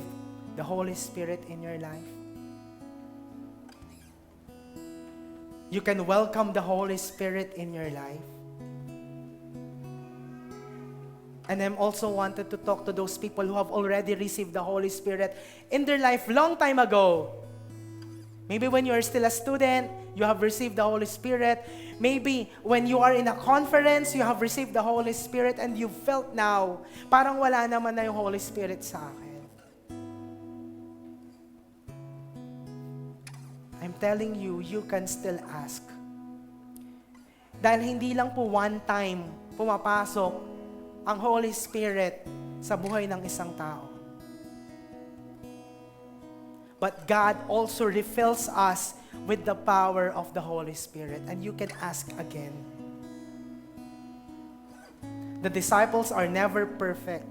the Holy Spirit in your life. You can welcome the Holy Spirit in your life. And I'm also wanted to talk to those people who have already received the Holy Spirit in their life long time ago. Maybe when you are still a student, you have received the Holy Spirit. Maybe when you are in a conference, you have received the Holy Spirit and you felt now, parang wala naman na yung Holy Spirit sa akin. I'm telling you, you can still ask. Dahil hindi lang po one time pumapasok ang Holy Spirit sa buhay ng isang tao. But God also refills us with the power of the Holy Spirit. And you can ask again. The disciples are never perfect,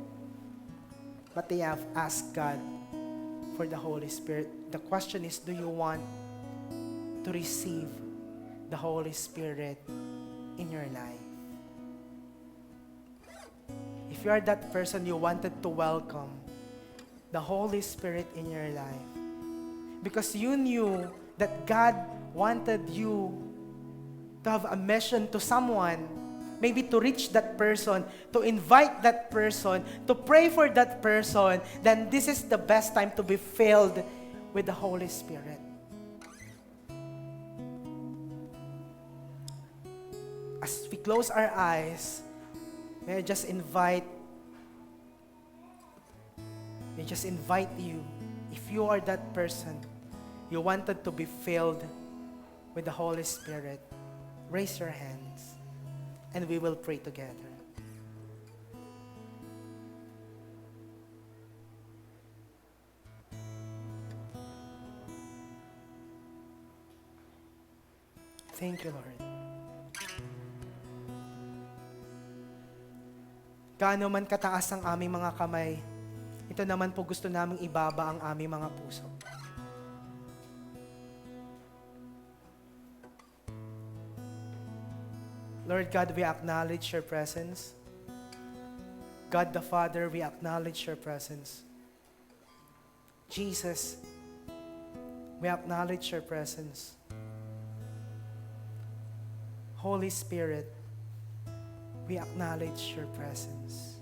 but they have asked God for the Holy Spirit. The question is, do you want to receive the Holy Spirit in your life? If you are that person, you wanted to welcome the Holy Spirit in your life because you knew that God wanted you to have a mission to someone, maybe to reach that person, to invite that person, to pray for that person, then this is the best time to be filled with the Holy Spirit. As we close our eyes, may I just invite you, if you are that person, you wanted to be filled with the Holy Spirit, raise your hands, and we will pray together. Thank you, Lord. Gaano man kataas ang aming mga kamay, ito naman po gusto naming ibaba ang aming mga puso. Lord God, we acknowledge your presence. God the Father, we acknowledge your presence. Jesus, we acknowledge your presence. Holy Spirit, we acknowledge your presence.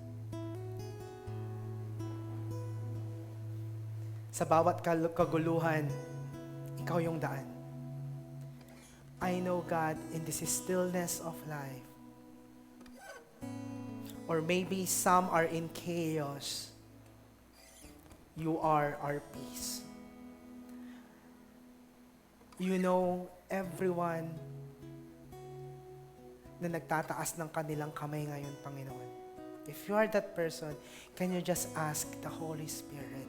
Sa bawat kaguluhan, ikaw yung daan. I know, God, in this stillness of life, or maybe some are in chaos, you are our peace. You know everyone na nagtataas ng kanilang kamay ngayon, Panginoon. If you are that person, can you just ask the Holy Spirit?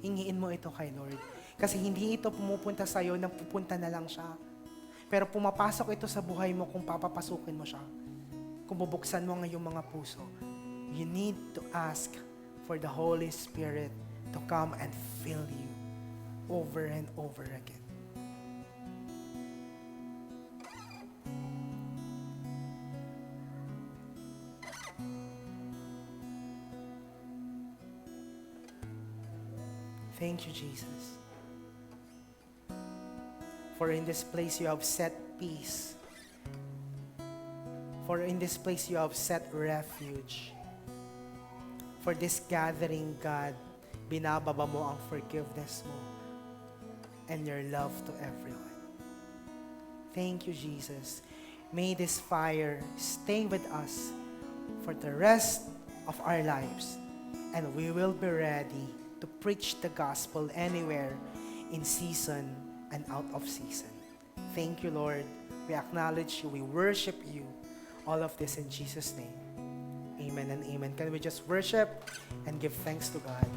Hingiin mo ito kay Lord. Kasi hindi ito pumupunta sa'yo nang pupunta na lang siya. Pero pumapasok ito sa buhay mo kung papapasukin mo siya. Kung bubuksan mo ang iyong mga puso. You need to ask for the Holy Spirit to come and fill you over and over again. Thank you, Jesus. For in this place you have set peace. For in this place you have set refuge. For this gathering, God, binababa mo ang forgiveness mo and your love to everyone. Thank you, Jesus. May this fire stay with us for the rest of our lives, and we will be ready to preach the gospel anywhere, in season and out of season. Thank you, Lord. We acknowledge you. We worship you. All of this in Jesus' name. Amen and amen. Can we just worship and give thanks to God?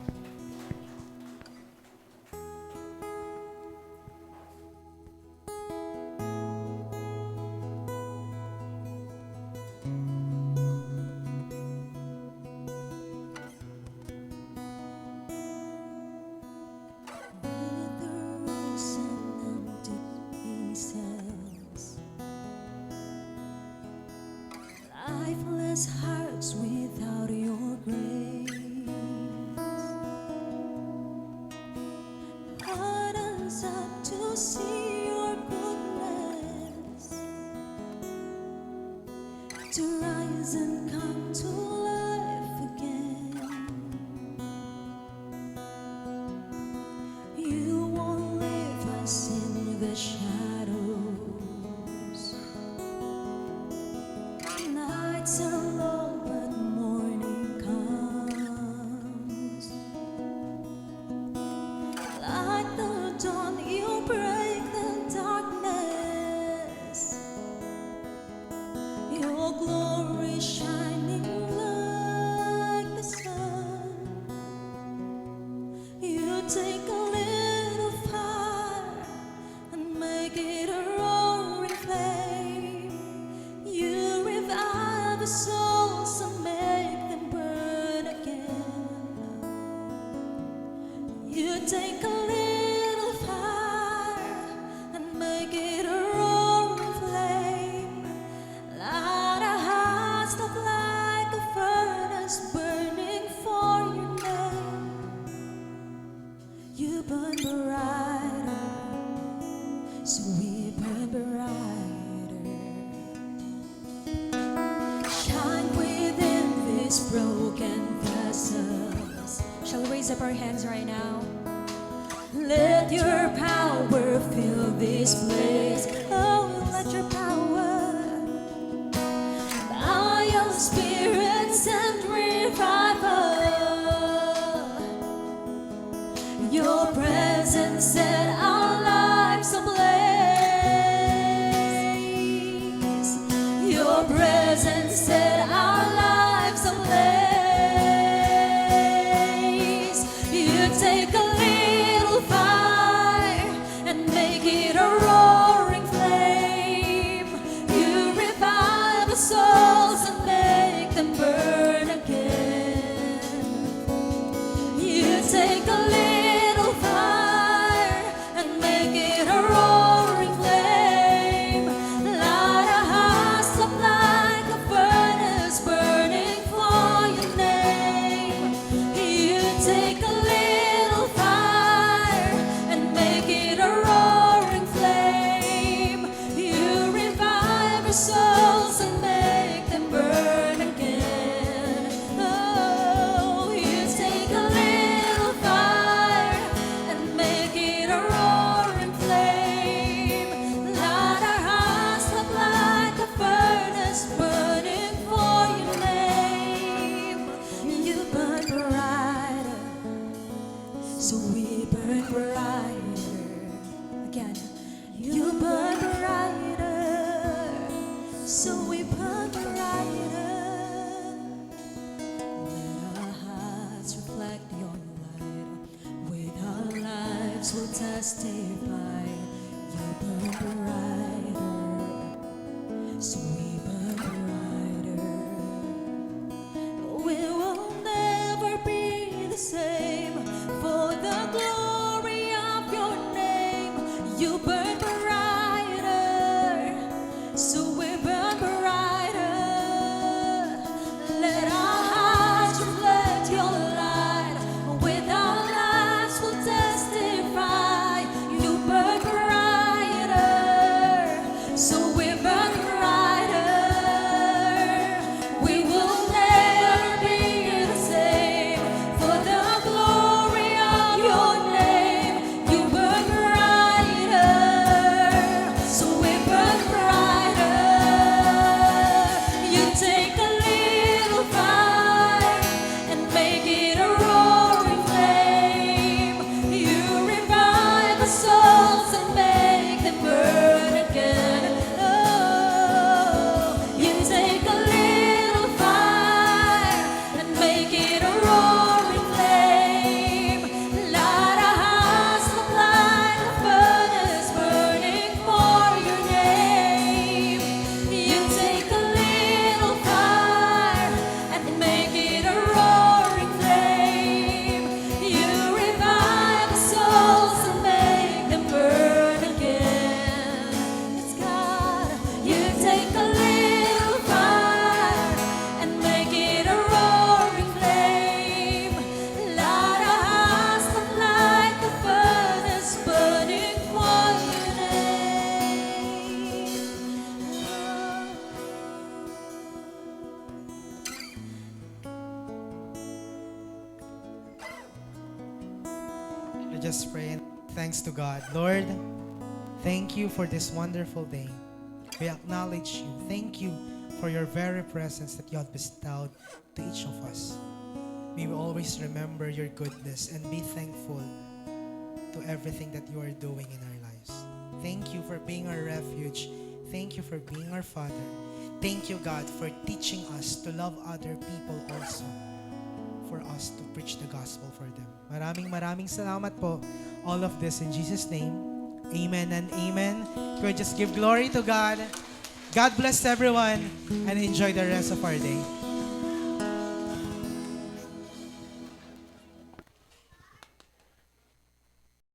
Lifeless hearts without your grace. Burdens up to see your goodness, to rise and come to life again. You won't leave us in the shadows. Nights are long, but morning comes. Like the dawn, you break the darkness. Your glory shining like the sun. You take a little fire and make it a roaring flame. You revive the souls and make them burn again. You take a little fire and make it a roaring flame. Light our hearts up like a furnace burning for your name. You burn brighter, so we burn brighter. Shine within these broken vessels. Shall we raise up our hands right now? Let your power fill this place. Oh, let your power by your spirit send revival. Your presence set our lives ablaze. Your presence set our lives ablaze. You take a little fire and make it a roaring flame. You revive the souls and make them burn again. You take a little fire and make it a roaring flame. Light our hearts up like a furnace burning for your name. You take a little fire and make it a roaring flame. You revive our souls and make them burn again. Oh, you take a little fire and make it a roaring flame. Light our hearts up like a furnace burning for your name. You burn brighter, so we burn brighter. Again, You burn brighter, so we burn brighter. Let our hearts reflect your light. With our lives we'll testify. You burn brighter, so we burn brighter. We will never be the same for the glory of your name. You burn brighter, so we burn brighter. Let our hearts reflect your light. With our lives we'll testify. You burn brighter, so we burn brighter. We will never be the same for the glory of your name. You burn brighter, so we burn brighter. You take a little fire and make it a roaring flame. You revive the souls and make them burn again. Oh, you take a little fire and make it a roaring flame. Light our hearts up like a furnace burning for your name. You take a little fire and make it a roaring flame. You revive the souls and make them burn again. It's God. You take a little fire and make it a roaring flame. Light our hearts up like a furnace burning for your name. I just pray and thanks to God. Lord, thank you for this wonderful day. We acknowledge you. Thank you for your very presence that you have bestowed to each of us. May we always remember your goodness and be thankful to everything that you are doing in our lives. Thank you for being our refuge. Thank you for being our Father. Thank you, God, for teaching us to love other people also, for us to preach the gospel for them. Maraming salamat po. All of this in Jesus' name. Amen and amen. Could we just give glory to God? God bless everyone and enjoy the rest of our day.